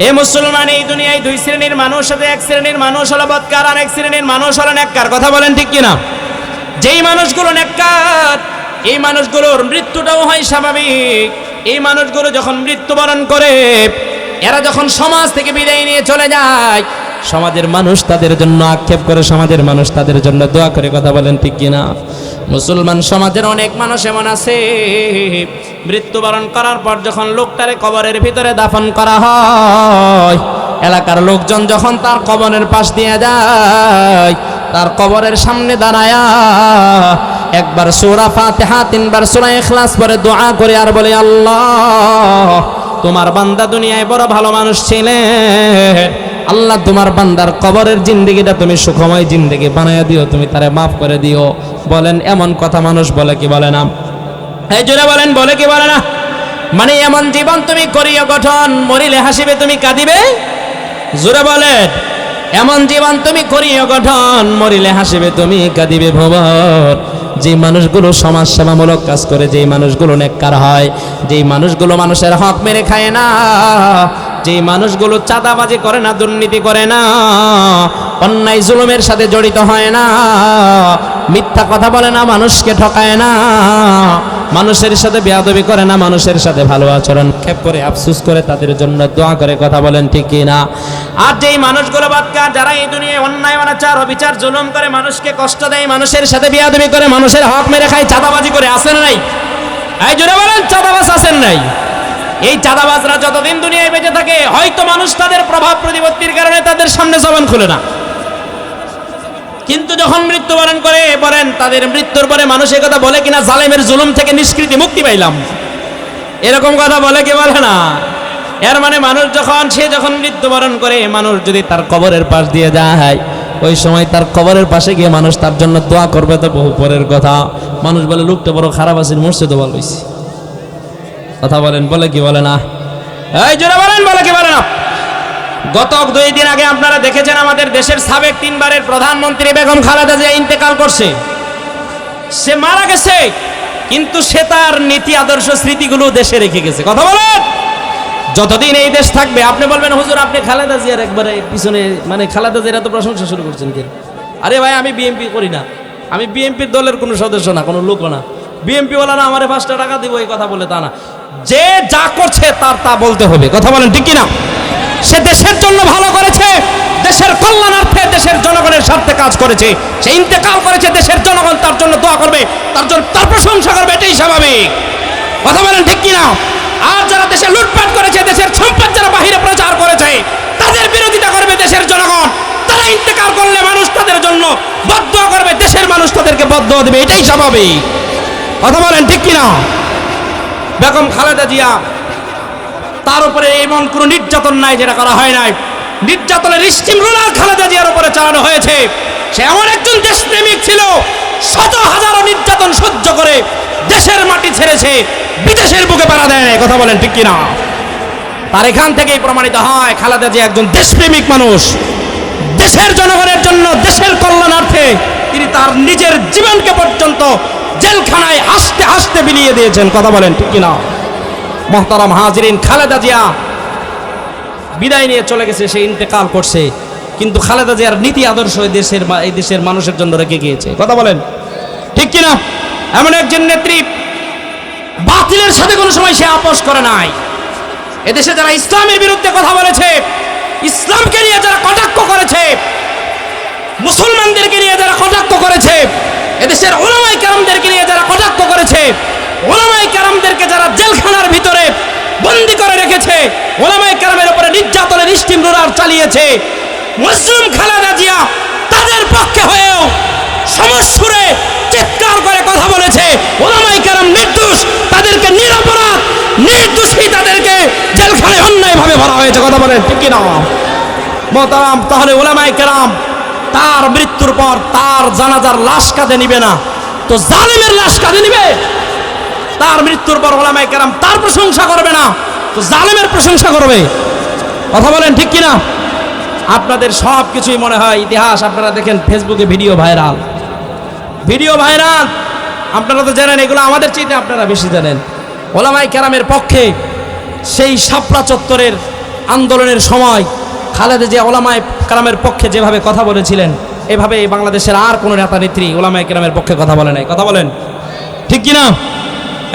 এ মুসলমান, এই দুনিয়ায় দুই শ্রেণীর মানুষ আছে। এক শ্রেণীর মানুষ হলো বদকার, আর এক শ্রেণীর মানুষ হলো নেককার। কথা বলেন ঠিক কিনা? যেই মানুষগুলো নেককার, এই মানুষগুলোর মৃত্যুটাও হয় স্বাভাবিক। এই মানুষগুলো যখন মৃত্যুবরণ করে, এরা যখন সমাজ থেকে বিদায় নিয়ে চলে যায়, সমাজের মানুষ তাদের জন্য আক্ষেপ করে, সমাজের মানুষ তাদের জন্য দোয়া করে। কথা বলেন ঠিক কিনা? মুসলমান সমাজের অনেক মানুষ এমন আছে, মৃত্যুবরণ করার পর যখন লোকটারে কবরের ভিতরে দাফন করা হয়, এলাকার লোকজন যখন তার কবরের পাশ দিয়ে যায়, তার কবরের সামনে দাঁড়ায়া একবার সূরা ফাতিহা, তিনবার সূরা ইখলাস পড়ে দোয়া করে আর বলে, আল্লাহ তোমার বান্দা দুনিয়ায় বড় ভালো মানুষ ছিলেন, আল্লাহ তোমার বান্দার কবরের জিন্দেগিটা তুমি সুখময় জিন্দেগি বানায়া দিও, তুমি তারে মাফ করে দিও। বলেন এমন কথা মানুষ বলে কি বলে না? এই জোরে বলেন বলে কি বলে না? মানে এমন জীবন তুমি করিও গঠন, মরিলে হাসিবে তুমি কাঁদিবে। জোরে বলেন, এমন জীবন তুমি করিও গঠন, মরিলে হাসিবে তুমি কাঁদিবে ভবর। যে মানুষগুলো সমাজ সেবামূলক কাজ করে, যেই মানুষগুলো নেককার হয়, যেই মানুষগুলো মানুষের হক মেরে খায় না, যেই মানুষগুলো চাঁদাবাজি করে না, দুর্নীতি করে না, অন্যায় জুলুমের সাথে জড়িত হয় না, মিথ্যা কথা বলে না, মানুষকে ঠকায় না, মানুষের সাথে বেয়াদবি করে না, মানুষের সাথে ভালো আচরণ ক্ষেপ করে আফসোস করে, তাদের জন্য দোয়া করে। কথা বলেন ঠিক কি না? আর যেই মানুষগুলো বদকার, যারা এই দুনিয়ায় অন্যায় অনাচার অবিচার জুলুম করে, মানুষকে কষ্ট দেয়, মানুষের সাথে বেয়াদবি করে, মানুষের হক মেরে খায়, চাঁদাবাজি করে, আসেন নাই? এই জোরে বলেন, চাঁদাবাজ আসেন নাই? এই চাঁদাবাজরা যতদিন দুনিয়ায় বেঁচে থাকে, হয়তো মানুষ তাদের প্রভাব প্রতিপত্তির কারণে তাদের সামনে জবান খুলে না, কিন্তু যখন মৃত্যুবরণ করে, বলেন তাদের মৃত্যুর পরে মানুষ এই কথা বলে কিনা, জালেমের জুলুম থেকে নিষ্কৃতি মুক্তি পাইলাম? এরকম কথা বলে কি বলে না? এর মানে মানুষ যখন মৃত্যুবরণ করে, মানুষ যদি তার কবরের পাশ দিয়ে যায়, ওই সময় তার কবরের পাশে গিয়ে মানুষ তার জন্য দোয়া করবে, তো বহু পরের কথা। মানুষ বলে লোকটা বড় খারাপ আছে, মসজিদে ভালো হয়েছে। কথা বলেন বলে কি বলে না? এই জোরে বলেন বলে কি বলে না? গত 2 দিন আগে আপনারা দেখেছেন, আমাদের দেশের সাবেক 3 বারের প্রধানমন্ত্রী বেগম খালেদা জিয়া ইন্তেকাল করছে। সে মারা গেছে, কিন্তু সে তার নীতি আদর্শ স্মৃতিগুলো দেশে রেখে গেছে। কথা বলেন, যতদিন এই দেশ থাকবে। আপনি বলবেন হুজুর আপনি খালেদা জিয়ার একবারে পিছনে, মানে খালেদা জিয়ার এত প্রশংসা শুরু করছেন কেন? আরে ভাই, আমি বিএনপি করি না, আমি বিএনপির দলের কোনো সদস্য না, কোনো লোকও না। বিএনপি ওলা না আমারে 5টা টাকা দিব এই কথা বলে তা না, যে যা করছে তার তা বলতে হবে। কথা বলেন ঠিক কিনা? সে দেশের জন্য ভালো করেছে, দেশের কল্যাণার্থে, দেশের জনগণের স্বার্থে কাজ করেছে, সে ইন্তেকাল করেছে, দেশের জনগণ তার জন্য দোয়া করবে, তার জন্য তার প্রশংসা করবে, এটাই স্বাভাবিক। কথা বলেন ঠিক কিনা? আর যারা দেশে লুটপাট করেছে, দেশের সম্পদ যারা বাহিরে প্রচার করেছে, তাদের বিরোধিতা করবে দেশের জনগণ। তারা ইন্তেকাল করলে মানুষ তাদের জন্য বদদোয়া করবে, দেশের মানুষ তাদেরকে বদদোয়া দেবে, এটাই স্বাভাবিক। কথা বলেন ঠিক কিনা? বেগম খালেদা জিয়া, তার উপরে এমন কোনো নির্যাতন নাই যেটা করা হয় নাই। নির্যাতনের স্টিম রোলার খালেদা জিয়ার উপরে চালানো হয়েছে। সে এমন একজন দেশপ্রেমিক ছিল, শত হাজারো নির্যাতন সহ্য করে দেশের মাটি ছেড়েছে, বিদেশের বুকে পাড়া দেয়। কথা বলেন ঠিক কিনা? তার এখান থেকেই প্রমাণিত হয় খালেদা জিয়া একজন দেশপ্রেমিক মানুষ। দেশের জনগণের জন্য, দেশের কল্যাণার্থে তিনি তার নিজের জীবনকে পর্যন্ত জেলখানায় হাসতে হাসতে বিলিয়ে দিয়েছেন। কথা বলেন ঠিক কিনা? মুহতারাম হাজিরিন, খালেদা জিয়া বিদায় নিয়ে চলে গেছে, সে ইন্তেকাল করছে, কিন্তু খালেদা জিয়ার নীতি আদর্শ এই দেশের মানুষের জন্য রেখে গিয়েছে। কথা বলেন ঠিক কিনা? এমন একজন নেত্রী, বাতিলের সাথে কোনো সময় সে আপোষ করে নাই। এদেশে যারা ইসলামের বিরুদ্ধে কথা বলেছে, ইসলামকে নিয়ে যারা কটাক্ষ করেছে, মুসলমানদেরকে নিয়ে যারা কটাক্ষ করেছে, এদেশের উলামায়ে কেরামদেরকে নিয়ে যারা কটাক্ষ করেছে, উলামায়ে কেরামদেরকে যারা জেলখানার ভিতরে বন্দী করে রেখেছে, উলামায়ে কেরামের উপরে নির্যাতনের স্টিম রোলার চালিয়েছে, মুসলিম খালেদা জিয়া তাদের পক্ষে হয়েও সমস্বরে চিৎকার করে কথা বলেছে। উলামায়ে কেরাম নির্দোষ, তাদেরকে নিরপরাধ, নির্দোষী তাদেরকে জেলখানায় অন্যায়ভাবে ভরা হয়েছে। কথা বলেন ঠিক কিনা? মুহতারাম, তাহলে উলামায়ে কেরাম তার মৃত্যুর পর তার জানাজার লাশ কাঁধে নিবে না, তো জালিমের লাশ কাঁধে নিবে? তার মৃত্যুর পর উলামায়ে কেরাম তার প্রশংসা করবে না, তো জালিমের প্রশংসা করবে। কথা বলেন ঠিক কিনা? আপনাদের সব কিছুই মনে হয় ইতিহাস। আপনারা দেখেন ফেসবুকে ভিডিও ভাইরাল, আপনারা তো জানেন, এগুলো আমাদের চাইতে আপনারা বেশি জানেন। উলামায়ে কেরামের পক্ষে সেই শাপলা চত্বরের আন্দোলনের সময় খালেদা জিয়া উলামায়ে কেরামের পক্ষে যেভাবে কথা বলেছিলেন, এভাবে বাংলাদেশের আর কোনো নেতা নেত্রী উলামায়ে কেরামের পক্ষে কথা বলে নাই। কথা বলেন ঠিক কিনা?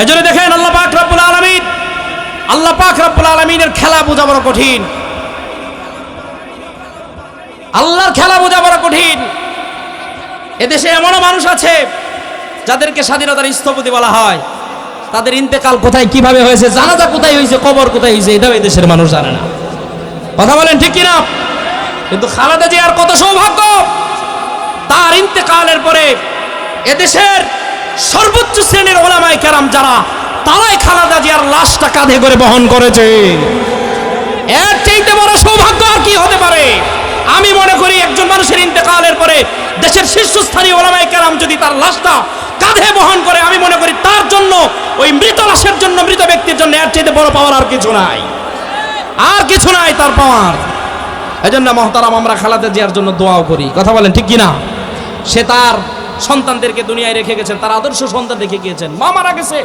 এজন্য দেখেন আল্লাহ পাক রব্বুল আলামিনের খেলা বোঝা বড় কঠিন। আল্লাহর খেলা বোঝা বড় কঠিন। এদেশে এমনও মানুষ আছে যাদেরকে স্বাধীনতার স্থপতি বলা হয়, তাদের ইন্তেকাল কোথায় কিভাবে হয়েছে, জানাজা কোথায় হয়েছে, কবর কোথায় হয়েছে, এটাও এদেশের মানুষ জানে না। কথা বলেন ঠিক কিনা? কিন্তু খালেদা জিয়ার কত সৌভাগ্য, তার ইন্তেকালের পরে এদেশের সর্বোচ্চ শ্রেণীর উলামায়ে কেরাম যারা, তারাই খালেদা জিয়ার লাশটা কাঁধে করে বহন করেছে। এর চাইতে বড় সৌভাগ্য আর কি হতে পারে? আমি মনে করি একজন মানুষের ইন্তেকালের পরে দেশের শীর্ষস্থানীয় উলামায়ে কেরাম যদি তার লাশটা কাঁধে বহন করে, আমি মনে করি তার জন্য, ওই মৃত লাশের জন্য, মৃত ব্যক্তির জন্য এর চাইতে বড় পাওয়ার আর কিছু নাই, আর কিছু নাই তার পাওয়ার। এজন্য মুহতারাম, আমরা খালেদা জিয়ার জন্য দোয়াও করি। কথা বলেন ঠিক কিনা? সে তার সন্তানদেরকে দুনিয়ায় রেখে গেছেন, তার আদর্শ সন্তান রেখে গিয়েছেন। মা মারা গেছে,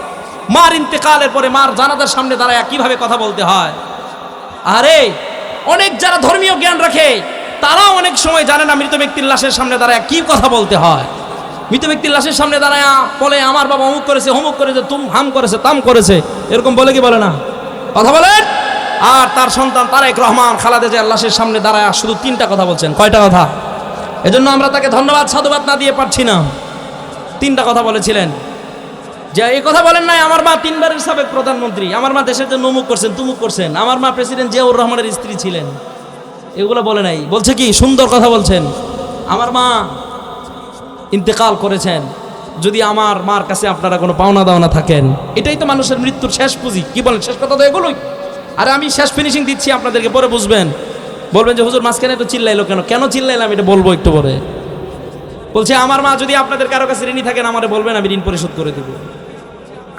মার ইন্তেকালের পরে মার জানাজার সামনে দাঁড়ায় কিভাবে কথা বলতে হয়। আরে অনেক যারা ধর্মীয় জ্ঞান রাখে, তারাও অনেক সময় জানে না মৃত ব্যক্তির লাশের সামনে দাঁড়ায় কি কথা বলতে হয়। মৃত ব্যক্তির লাশের সামনে দাঁড়ায় বলে আমার বাবা অমুক করেছে, হমুক করেছে, তুম হাম করেছে, তাম করেছে, এরকম বলে কি বলে না? কথা বলেন। আর তার সন্তান তারেক রহমান খালেদা জিয়ার লাশের সামনে দাঁড়ায় শুধু 3টা কথা বলছেন। কয়টা কথা? এজন্য আমরা তাকে ধন্যবাদ সাধুবাদ না দিয়ে পারছি না। 3টা কথা বলেছিলেন, যে এই কথা বলেন নাই আমার মা 3 বারের সাবেক প্রধানমন্ত্রী, আমার মা দেশের জন্য অমুক করছেন, তুমুক করছেন, আমার মা প্রেসিডেন্ট জিয়াউর রহমানের স্ত্রী ছিলেন, এগুলো বলে নাই। বলছে কি সুন্দর কথা বলছেন, আমার মা ইন্তেকাল করেছেন, যদি আমার মার কাছে আপনারা কোনো পাওনা দাওনা থাকেন, এটাই তো মানুষের মৃত্যুর শেষ পুঁজি। কি বলেন? শেষ কথা তো এগুলোই। আরে আমি শেষ ফিনিশিং দিচ্ছি আপনাদেরকে, পরে বুঝবেন। বলবেন যে হুজুর মাঝখানে তো চিল্লাইলো কেন? কেন চিল্লাইলাম এটা বলবো একটু পরে। বলছে আমার মা যদি আপনাদের কারো কাছে ঋণী থাকেন আমারে বলবেন, আমি ঋণ পরিশোধ করে দেব।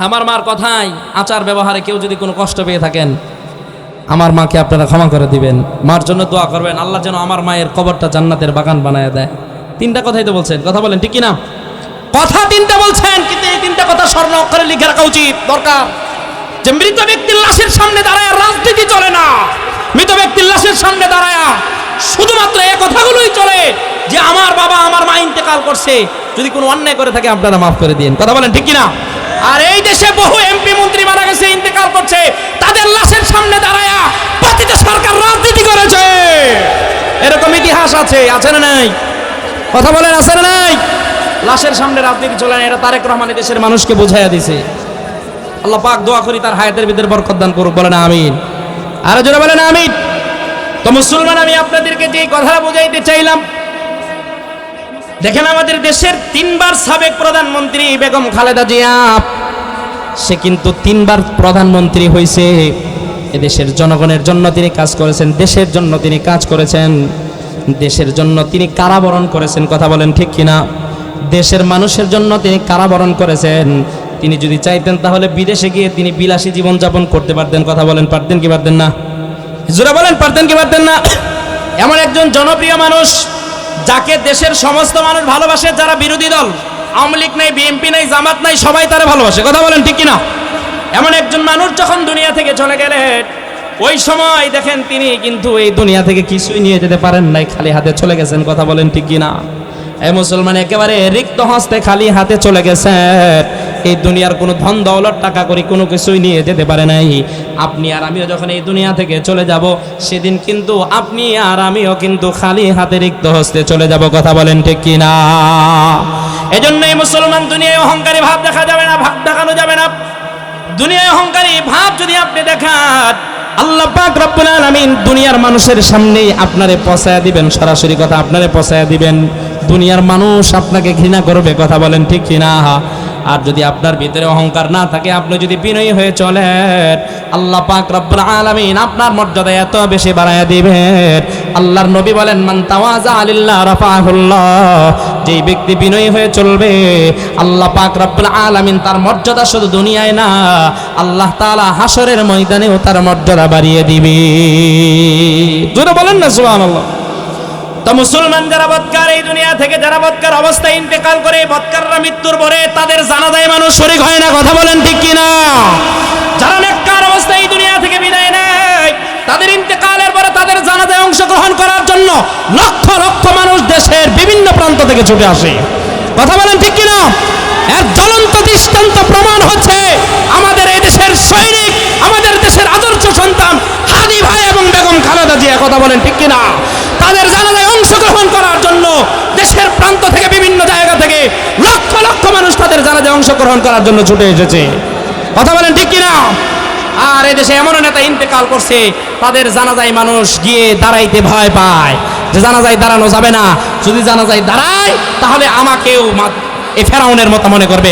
আমার মার কথায়, আচার ব্যবহারে কেউ যদি কোনো কষ্ট পেয়ে থাকেন, আমার মাকে আপনারা ক্ষমা করে দিবেন, মার জন্য দোয়া করবেন, আল্লাহ যেন আমার মায়ের কবরটা জান্নাতের বাগান বানায় দেয়। 3টা কথাই তো বলছেন। কথা বলেন ঠিক কিনা? কথা 3টা বলছেন, কিন্তু এই 3টা কথা স্বর্ণ অক্ষরে লিখে রাখা উচিত, দরকার। যে মৃত ব্যক্তির লাশের সামনে দাঁড়ায় রাজনীতি চলে না, মৃত ব্যক্তির লাশের সামনে দাঁড়ায় শুধুমাত্র এই কথাগুলোই চলে যে আমার বাবা আমার মা ইন্তেকাল করছে, যদি কোনো অন্যায় করে থাকে আপনারা মাফ করে দিন। কথা বলেন ঠিক কিনা? আর এই দেশে বহু এমপি মন্ত্রী মারা গেছে, ইন্তেকাল করছে, তাদের লাশের সামনে দাঁড়ায় পতিত সরকার রাজনীতি করেছে। এরকম ইতিহাস আছে, আছে না নাই? কথা বলেন আছে না নাই? লাশের সামনে রাজনীতি চলে না, এটা তারেক রহমান দেশের মানুষকে বুঝাইয়া দিছে। আল্লাহ পাক দোয়া করি তার হায়াতের ভিতরে বরকত দান করুক, বলেন আমিন। আর যারা বলেন আমিন। তো মুসলমান, আমি আপনাদেরকে যে কথা বুঝাইতে চাইলাম, দেখেন আমাদের দেশের 3 বার সাবেক প্রধানমন্ত্রী বেগম খালেদা জিয়া, সে কিন্তু 3 বার প্রধানমন্ত্রী হয়েছে। এদেশের জনগণের জন্য তিনি কাজ করেছেন, দেশের জন্য তিনি কাজ করেছেন, দেশের জন্য তিনি কারাবরণ করেছেন। কথা বলেন ঠিক কিনা? দেশের মানুষের জন্য তিনি কারাবরণ করেছেন। তিনি যদি চাইতেন তাহলে বিদেশে গিয়ে তিনি বিলাসী জীবনযাপন করতে পারতেন। কথা বলেন পারতেন কি পারতেন না? জোরে বলেন পারতেন কি পারতেন না? এমন একজন জনপ্রিয় মানুষ যাকে দেশের সমস্ত মানুষ ভালোবাসে, যারা বিরোধী দল, আওয়ামী লীগ নাই, বিএনপি নাই, জামাত নাই, সবাই তারা ভালোবাসে। কথা বলেন ঠিক কিনা? এমন একজন মানুষ যখন দুনিয়া থেকে চলে গেলেন, ওই সময় দেখেন তিনি কিন্তু এই দুনিয়া থেকে কিছুই নিয়ে যেতে পারেন নাই, খালি হাতে চলে গেছেন। কথা বলেন ঠিক কিনা? এই মুসলমান একেবারে রিক্ত হস্তে খালি হাতে চলে গেছেন। এই দুনিয়ার কোনো ধন দৌলত টাকা করি কোনো কিছুই নিয়ে যেতে পারে নাই। আপনি আর আমিও যখন এই দুনিয়া থেকে চলে যাব, সেদিন কিন্তু আপনি আর আমিও কিন্তু খালি হাতে রিক্ত হস্তে চলে যাব। কথা বলেন ঠিক কিনা? এজন্যই মুসলমান, দুনিয়ায় অহংকারী ভাব দেখা যাবে না, ভাব দেখানো যাবে না। দুনিয়ায় অহংকারী ভাব যদি আপনি দেখান, আল্লাহ পাক রব্বুল আলামিন দুনিয়ার মানুষের সামনেই আপনারে পচায়া দিবেন। সরাসরি কথা, আপনারে পচায়া দিবেন। দুনিয়ার মানুষ আপনাকে ঘৃণা করবে। কথা বলেন ঠিক কিনা? আর যদি আপনার ভিতরে অহংকার না থাকে, আপনি যদি বিনয়ী হয়ে চলেন, আল্লাহ পাক রব্বুল আলামিন আপনার মর্যাদা এত বেশি বাড়ায়া দিবেন। আল্লাহর নবী বলেন, মান তাওয়াজা লিল্লাহ রাফাহুল্লাহ। যেই ব্যক্তি বিনয়ী হয়ে চলবে, আল্লাহ পাক রব্বুল আলামিন তার মর্যাদা শুধু দুনিয়ায় না, আল্লাহ তাআলা হাসরের ময়দানেও তার মর্যাদা বাড়িয়ে দিবে। জোরে বলেন না সুবহানাল্লাহ। তো মুসলমান যারা বদকার, এই দুনিয়া থেকে যারা বদকার অবস্থায় ইন্তেকাল করে, বদকাররা মৃত্যুর পরে তাদের জানাজায় মানুষ শরীক হয় না। কথা বলেন ঠিক কিনা? যারা নেককার অবস্থায় এই দুনিয়া থেকে বিদায় নেয়, তাদের ইন্তেকালের পরে তাদের জানাজায় অংশগ্রহণ করার জন্য লক্ষ লক্ষ মানুষ দেশের বিভিন্ন প্রান্ত থেকে ছুটে আসে। কথা বলেন ঠিক কিনা? এর জ্বলন্ত দৃষ্টান্ত প্রমাণ হচ্ছে আমাদের এই দেশের সৈনিক, আমাদের দেশের আদর্শ সন্তান হাদি ভাই এবং বেগম খালেদা জিয়া। কথা বলেন ঠিক কিনা? তাদের জানাজায় অংশগ্রহণ করার জন্য দেশের প্রান্ত থেকে, বিভিন্ন জায়গা থেকে লক্ষ লক্ষ মানুষ তাদের জানাজায় অংশগ্রহণ করার জন্য ছুটে এসেছে। কথা বলেন ঠিক কিনা? আর এই দেশে এমন নেতা ইন্তেকাল করছে, তাদের জানাজায় মানুষ গিয়ে দাঁড়াইতে ভয় পায়, যে জানাজায় দাঁড়ানো যাবে না। যদি জানাজায় দাঁড়ায় তাহলে আমাকেও এই ফেরাউনের মতো মনে করবে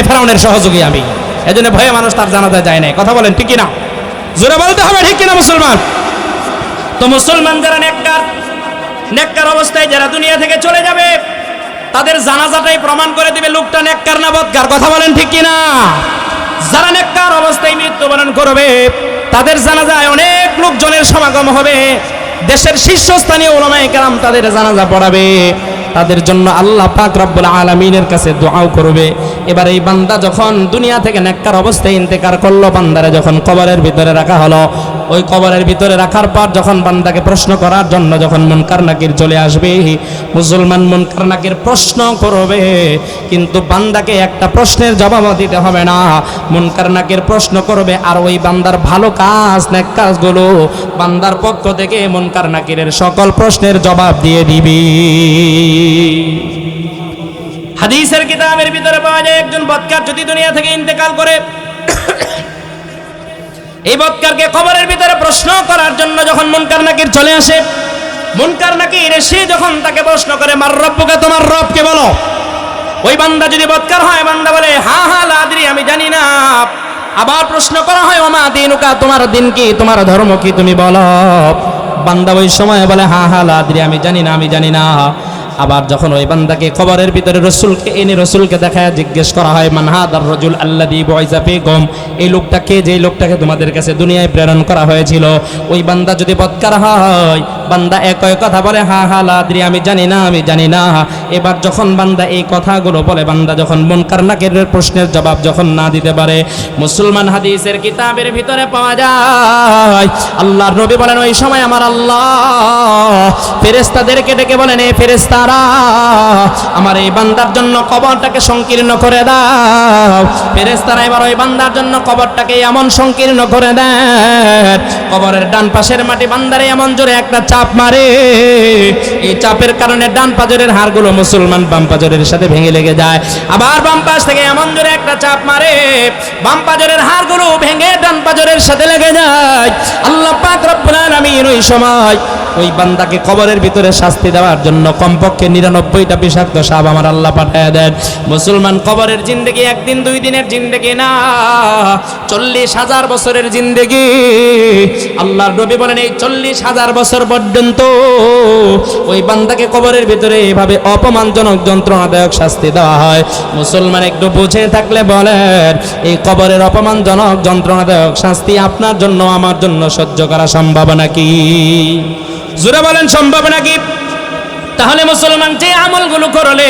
এই ফেরাউনের সহযোগী আমি। এজন্য ভয়ে মানুষ তার জানাজায় যায় না। কথা বলেন ঠিক কিনা? জোরে বলতে হবে ঠিক কিনা মুসলমান? তো মুসলমান যারা নেককার অবস্থায় যারা দুনিয়া থেকে চলে যাবে, তাদের জানাজাটাই প্রমাণ করে দিবে লোকটা নেককার না বদকার। কথা বলেন ঠিক কিনা? যারা নেককার অবস্থায় মৃত্যুবরণ করবে, তাদের জানাজায় অনেক লোকজনের সমাগম হবে। দেশের শীর্ষস্থানীয় উলামায়ে কেরাম তাদের জানাজা পড়াবে, তাদের জন্য আল্লাহ পাক রব্বুল আলামিনের কাছে দোয়াও করবে। এবার এই বান্দা যখন দুনিয়া থেকে নেককার অবস্থায় ইন্তেকাল করলো, বান্দারে যখন কবরের ভিতরে রাখা হলো, ওই কবরের ভিতরে রাখার পর যখন বান্দাকে প্রশ্ন করার জন্য যখন মুনকার নাকির চলে আসবে, মুসলমান মুনকার নাকির প্রশ্ন করবে, কিন্তু বান্দাকে একটা প্রশ্নের জবাব দিতে হবে না। মুনকার নাকির প্রশ্ন করবে, আর ওই বান্দার ভালো কাজ, নেক কাজগুলো বান্দার পক্ষ থেকে মুনকার নাকিরের সকল প্রশ্নের জবাব দিয়ে দিবি। হাদিসের কিতাবের ভিতরে পাওয়া যায়, একজন বদকার যদি দুনিয়া থেকে ইন্তেকাল করে, এই বদকারকে কবরের ভিতরে প্রশ্ন করার জন্য যখন মুনকার নাকির চলে আসে, মুনকার নাকির এসে যখন তাকে প্রশ্ন করে, মার রব্বুকা, তোমার রবকে বলো। ওই বান্দা যদি বদকার হয়, বান্দা বলে হা হা লা আদরি, আমি জানি না। আবার প্রশ্ন করা হয়, ওমা দীনুকা, তোমার দিন কি, তোমার ধর্ম কি, তুমি বলো। বান্দা ওই সময় বলে হা হা লা আদরি, আমি জানি না, আমি জানি না। আবার যখন ওই বান্দাকে কবরের ভিতরে রসুলকে এনে রসুলকে দেখায় জিজ্ঞেস করা হয়, মান হাদার রাজুল আল্লাযী বুইসা ফীকুম, এই লোকটা কে, যে লোকটাকে তোমাদের কাছে দুনিয়ায় প্রেরণ করা হয়েছিল। ওই বান্দা যদি বদকার হয়, বান্দা একই কথা বলে, হা হা লাদ্রি, আমি জানি না, আমি জানি না। এবার যখন বান্দা এই কথাগুলো বলে, বান্দা যখন মুনকার নাকিরের প্রশ্নের জবাব যখন না দিতে পারে, মুসলমান হাদিসের কিতাবের ভিতরে পাওয়া যায় আল্লাহর নবী বলেন, ওই সময় আমার আল্লাহ ফেরেশতাদেরকে ডেকে বলেন, এই ফেরেশতারা আমার এই বান্দার জন্য কবরটাকে সংকীর্ণ করে দাও। ফেরেশতারা এবার ওই বান্দার জন্য কবরটাকে এমন সংকীর্ণ করে দেন, কবরের ডান পাশের মাটি বান্দারে এমন জোরে একটা চাপ মারে, এই চাপের কারণে ডান পাজরের হাড়গুলো মুসলমান বাম পাজরের সাথে ভেঙে লেগে যায়। আবার বাম পাশ থেকে এমন জোরে একটা চাপ মারে, বাম পাজরের হাড়গুলো ভেঙে ডান পাজরের সাথে লেগে যায়। আল্লাহ পাক রব্বুল আলামিন ওই সময় ওই বান্দাকে কবরের ভিতরে শাস্তি দেওয়ার জন্য কমপক্ষে 99টা বিষাক্ত সাপ আমার আল্লাহ পাঠায় দেন। মুসলমান কবরের জিন্দেগি একদিন দুই দিনের জিন্দেগি না, 40,000 বছরের জিন্দেগি। আল্লাহর নবী বলেন, এই 40,000 বছর পর্যন্ত ওই বান্দাকে কবরের ভিতরে এভাবে অপমানজনক যন্ত্রণাদায়ক শাস্তি দেওয়া হয়। মুসলমান একটু বুঝে থাকলে বলেন, এই কবরের অপমানজনক যন্ত্রণাদায়ক শাস্তি আপনার জন্য আমার জন্য সহ্য করা সম্ভব নাকি? জোরে বলেন, সম্ভব নাকি? তাহলে মুসলমান যে আমলগুলো করলে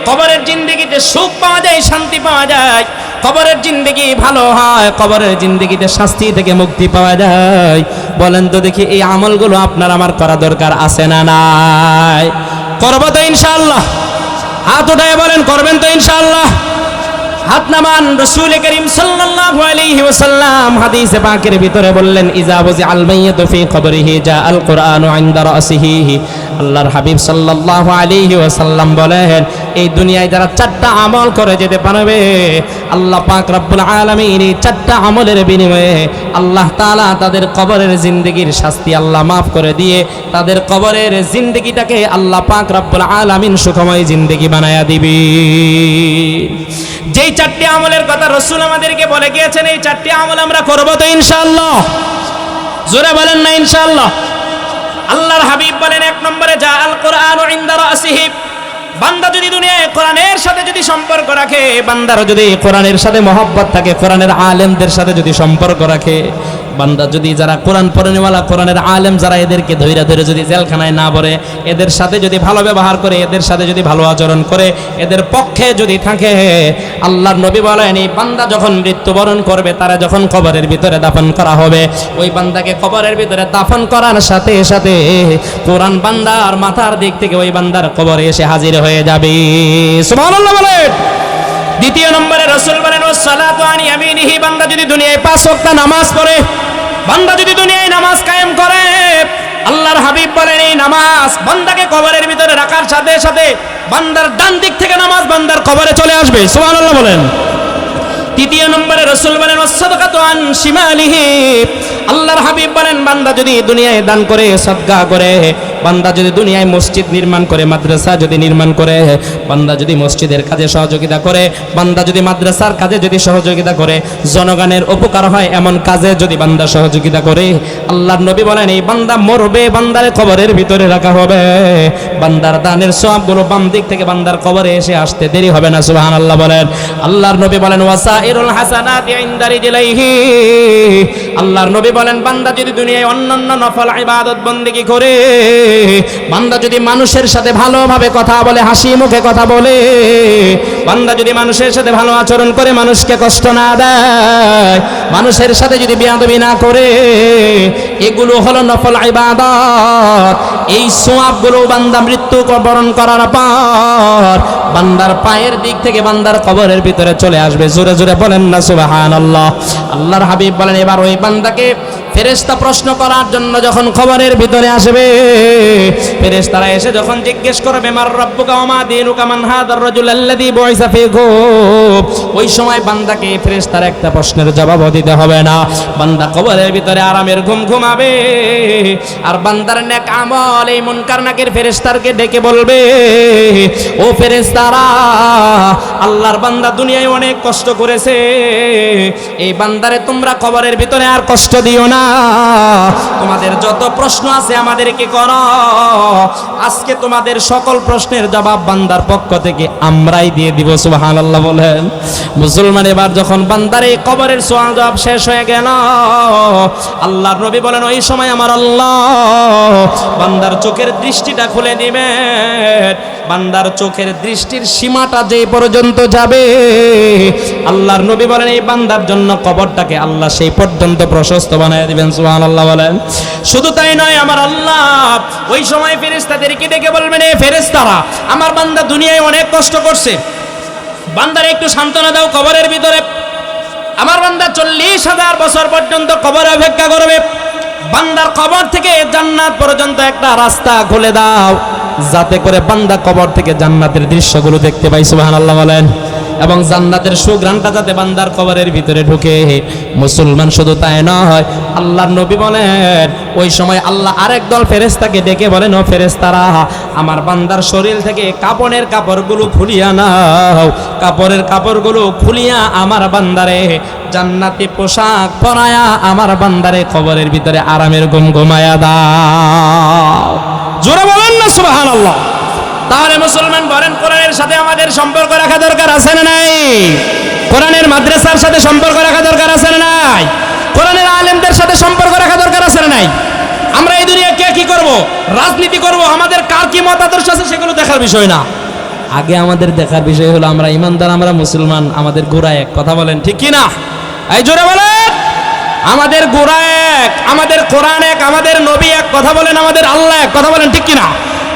কবরের জিন্দেগিতে সুখ পাওয়া যায়, শান্তি পাওয়া যায়, কবরের জিন্দেগি ভালো হয়, কবরের জিন্দেগিতে শাস্তি থেকে মুক্তি পাওয়া যায়, বলেন তো দেখি এই আমলগুলো আপনার আমার করা দরকার আছে না নাই? করব তো ইনশাআল্লাহ? হাত উঠায় বলেন, করবেন তো ইনশাআল্লাহ? হাত নামান। রাসূল করিম সাল্লাল্লাহু আলাইহি ওয়াসাল্লাম হাদিসে পাকের ভিতরে বললেন, ইজা বুজিআল মাইয়িতু ফি কবরিহি জাআল কুরআনু ইনদা রাসিহি। আল্লাহর হাবিব সাল্লাল্লাহু আলাইহি ওয়াসাল্লাম বলেন, এই দুনিয়ায় যারা 4টা আমল করে যেতে পারবে, আল্লাহ পাক রব্বুল আলামিন এই 4টা আমলের বিনিময়ে আল্লাহ তাআলা তাদের কবরের জিন্দেগির শাস্তি আল্লাহ মাফ করে দিয়ে তাদের কবরের জিন্দেগিটাকে আল্লাহ পাক রব্বুল আলামিন সুখময় জিন্দেগি বানায়া দিবে। যেই 4টি আমলের কথা রাসূল আমাদেরকে বলে গিয়েছেন, এই 4টি আমল আমরা করব তো ইনশাআল্লাহ? জোরে বলেন না ইনশাআল্লাহ? আল্লাহর হাবিব বলেন, 1 নম্বরে যা আল কুরআনু ইনদা রাসিহি। বান্দা যদি দুনিয়ায় কোরআনের সাথে যদি সম্পর্ক রাখে, বান্দার যদি কোরআনের সাথে মহব্বত থাকে, কোরআনের আলেমদের সাথে যদি সম্পর্ক রাখে, বান্দা যদি যারা কোরআন পড়নেওয়ালা কোরআনের আলেম যারা এদেরকে ধৈর্য ধরে যদি জেলখানায় না ভরে, এদের সাথে যদি ভালো ব্যবহার করে, এদের সাথে যদি ভালো আচরণ করে, এদের পক্ষে যদি থাকে, আল্লাহর নবী বলেন, এই বান্দা যখন মৃত্যুবরণ করবে, তারা যখন কবরের ভিতরে দাফন করা হবে, ওই বান্দাকে কবরের ভিতরে দাফন করার সাথে সাথে কোরআন বান্দার মাথার দিক থেকে ওই বান্দার কবরে এসে হাজির হয়ে যাবে। সুবহানাল্লাহ বলেন। দ্বিতীয় নম্বরে রাসূল বলেন, ওয়াসসালাতু আন ইয়ামিনিহি। বান্দা যদি দুনিয়ায় 5 ওয়াক্ত নামাজ পড়ে, বান্দা যদি দুনিয়ায় নামাজ কায়েম করে, আল্লাহর হাবিব বলেন, এই নামাজ বান্দাকে কবরের ভিতরে রাখার সাথে সাথে বান্দার ডান দিক থেকে নামাজ বান্দার কবরে চলে আসবে। সুবহানাল্লাহ বলেন। তৃতীয় নম্বরে রাসূল বলেন, ওয়াসসাদাকাতু আন শিমালিহি। আল্লাহর হাবিব বলেন, বান্দা যদি দুনিয়ায় দান করে, সদকা করে, বান্দা যদি দুনিয়ায় মসজিদ নির্মাণ করে, মাদ্রাসা যদি নির্মাণ করে, বান্দা যদি মসজিদের কাজে সহযোগিতা করে, বান্দা যদি মাদ্রাসার কাজে যদি সহযোগিতা করে, জনগণের উপকার হয় এমন কাজে যদি বান্দা সহযোগিতা করে, আল্লাহর নবী বলেন, এই বান্দা মরবে, বান্দারে কবরের ভিতরে রাখা হবে, বান্দার দানের সওয়াবগুলো বাম দিক থেকে বান্দার কবরে এসে আসতে দেরি হবে না। সুবহানাল্লাহ বলেন। আল্লাহর নবী বলেন, ওয়াসাইরুল হাসানাতি ইনদা রিজলাইহি। আল্লাহর নবী বলেন, বান্দা যদি দুনিয়ায় অন্যান্য নফল ইবাদত বন্দেগী করে, বান্দা যদি মানুষের সাথে ভালোভাবে কথা বলে, হাসি মুখে কথা বলে, বান্দা যদি মানুষের সাথে ভালো আচরণ করে, মানুষকে কষ্ট না দেয়, মানুষের সাথে যদি বেয়াদবি না করে, এগুলো হলো নফল ইবাদত। এই সওয়াবগুলো বান্দা মৃত্যু বরণ করার পর বান্দার পায়ের দিক থেকে বান্দার কবরের ভিতরে চলে আসবে। জোরে জোরে বলেন না সুবহানাল্লাহ। আল্লাহর হাবিব বলেন, এবার ওই বান্দাকে ফেরেশতা প্রশ্ন করার জন্য যখন কবরের ভিতরে আসবে, ফেরেশতারা এসে যখন জিজ্ঞেস করবে, মার রাব্বুকা ওয়া মা দীনুকা মান হাদার রাজুল আল্লাযী বুইসা ফীকুম, ওই সময় বান্দাকে ফেরেশতার একটা প্রশ্নের জবাবও দিতে হবে না। বান্দা কবরের ভিতরে আরামের ঘুম ঘুমাবে, আর বান্দার নেক আমল এই মুনকার নাকির ফেরেশতারকে ডেকে বলবে, ও ফেরেশতারা, আল্লাহর বান্দা দুনিয়ায় অনেক কষ্ট করেছে, এই বান্দারে তোমরা কবরের ভিতরে আর কষ্ট দিও না। তোমাদের যত প্রশ্ন আছে আমাদেরকে করো, আজকে তোমাদের সকল প্রশ্নের জবাব বান্দার পক্ষ থেকে আমরাই দিয়ে দিব। সুবহানাল্লাহ বলেন। মুসলমান এবার যখন বান্দার এই কবরের সওয়াল জবাব শেষ হয়ে গেল, আল্লাহর নবী বলেন ওই সময় আমার আল্লাহ বান্দার চোখের দৃষ্টিটা খুলে দিবেন। বান্দার চোখের দৃষ্টির সীমাটা যে পর্যন্ত যাবে, আল্লাহর নবী বলেন এই বান্দার জন্য কবরটাকে আল্লাহ সেই পর্যন্ত প্রশস্ত বানায় দিবেন। সুবহানাল্লাহ বলেন। শুধু তাই নয়, আমার আল্লাহ ওই সময় ফেরেশতাদেরকে ডেকে বলবেন, এ ফেরেশতারা, আমার বান্দা দুনিয়ায় অনেক কষ্ট করছে, বান্দারে একটু সান্ত্বনা দাও কবরের ভিতরে। আমার বান্দা 40,000 বছর পর্যন্ত কবরে অপেক্ষা করবে, বান্দার কবর থেকে জান্নাত পর্যন্ত একটা রাস্তা খুলে দাও, যাতে করে বান্দা কবর থেকে জান্নাতের দৃশ্যগুলো দেখতে পাই। সুবহানাল্লাহ বলেন। এবং জান্নাতের সুঘ্রাণটা যাতে বান্দার কবরের ভিতরে ঢুকে। মুসলমান শুধু তাই নয়, আল্লাহর নবী বলেন ওই সময় আল্লাহ আরেক দল ফেরেশতাকে ডেকে বলেন, ও ফেরেশতারা, আমার বান্দার শরীর থেকে কাপড়ের কাপড়গুলো খুলিয়া নাও, কাপড়ের কাপড়গুলো খুলিয়া আমার বান্দারে জান্নাতি পোশাক পরায়া আমার বান্দারে কবরের ভিতরে আরামের ঘুম ঘুমায়া দাও। জোরে বলেন না সুবহানাল্লাহ। তাহলে মুসলমান বলেন, কোরআনের সাথে আমাদের সম্পর্ক রাখা দরকার আছে না নাই? কোরআনের মাদ্রাসার সাথে সম্পর্ক রাখা দরকার আছে না নাই? কোরআনের আলেমদের সাথে সম্পর্ক রাখা দরকার আছে না নাই? আমরা এই দুনিয়া কে কি করব, রাজনীতি করব, আমাদের কার কি মতাদর্শ আছে সেগুলো দেখার বিষয় না। আগে আমাদের দেখার বিষয় হলো আমরা ইমানদার, আমরা মুসলমান, আমাদের গোড়া এক। কথা বলেন ঠিক কি না? এই জোরে বলেন। আমাদের গোড়া এক, আমাদের কোরআন এক, আমাদের নবী এক। কথা বলেন, আমাদের আল্লাহ এক। কথা বলেন ঠিক কি না?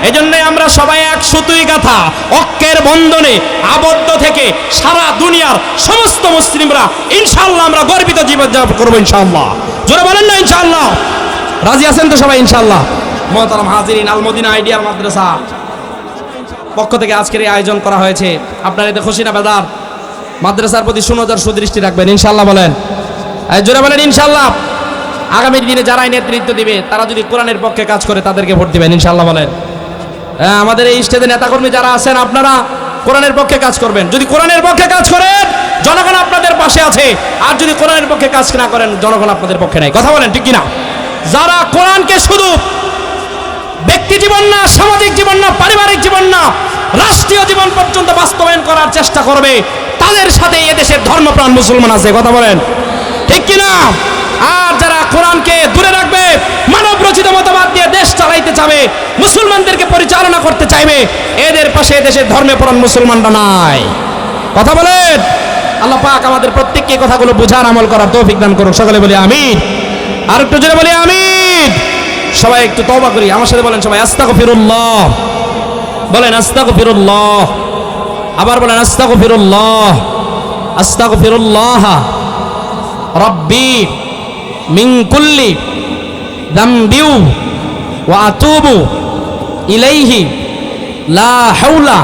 এই জন্যই আমরা সবাই এক সুতুই গাথা, ঐক্যের বন্ধনে আবদ্ধ থেকে সারা দুনিয়ার সমস্ত মুসলিমরা ইনশাআল্লাহ আমরা গর্বিত জীবন যাপন করবো ইনশাআল্লাহ। জোরে বলেন না ইনশাআল্লাহ? রাজি আছেন তো সবাই ইনশাআল্লাহ? মুহতারাম হাজিরিন, আল মদিনা আইডিয়াল মাদ্রাসা পক্ষ থেকে আজকের এই আয়োজন করা হয়েছে। আপনারা এতে খুশি না বেদার? মাদ্রাসার প্রতি সুনজর সুদৃষ্টি রাখবেন ইনশাআল্লাহ বলেন। জোরে বলেন ইনশাআল্লাহ। আগামী দিনে যারাই নেতৃত্ব দিবে তারা যদি কোরআনের পক্ষে কাজ করে তাদেরকে ভোট দিবেন ইনশাআল্লাহ বলেন। আমাদের এই স্টেজে নেতাকর্মী যারা আছেন আপনারা কোরআনের পক্ষে কাজ করবেন। যদি কোরআনের পক্ষে কাজ করেন জনগণ আপনাদের পাশে আছে, আর যদি কোরআনের পক্ষে কাজ না করেন জনগণ আপনাদের পক্ষে নাই। কথা বলেন ঠিক কিনা? যারা কোরআনকে শুধু ব্যক্তি জীবন না, সামাজিক জীবন না, পারিবারিক জীবন না, রাষ্ট্রীয় জীবন পর্যন্ত বাস্তবায়ন করার চেষ্টা করবে, তাদের সাথে এদেশের ধর্মপ্রাণ মুসলমান আছে। কথা বলেন ঠিক কিনা? আর যারা কোরআনকে দূরে রাখবে, মানব রচিত মতবাদ দিয়ে দেশ চালাইতে চাবে, মুসলমানদেরকে পরিচালনা করতে চাইবে, এদের পাশে দেশের ধর্মপ্রাণ মুসলমানরা নাই। কথা বলেন। আল্লাহ পাক আমাদের প্রত্যেককে কথাগুলো বোঝার আমল করার তৌফিক দান করুন। সকলে বলি আমিন। আর একটু জোরে বলি আমিন। সবাই একটু তওবা করি, আমার সাথে বলেন সবাই আস্তাগফিরুল্লাহ। বলেন আস্তাগফিরুল্লাহ। আবার বলেন আস্তাগফিরুল্লাহ। আস্তাগফিরুল্লাহ রাব্বি মিন কুল্লি যামবিউ ওয়া আতুবু ইলাইহি লা হাওলা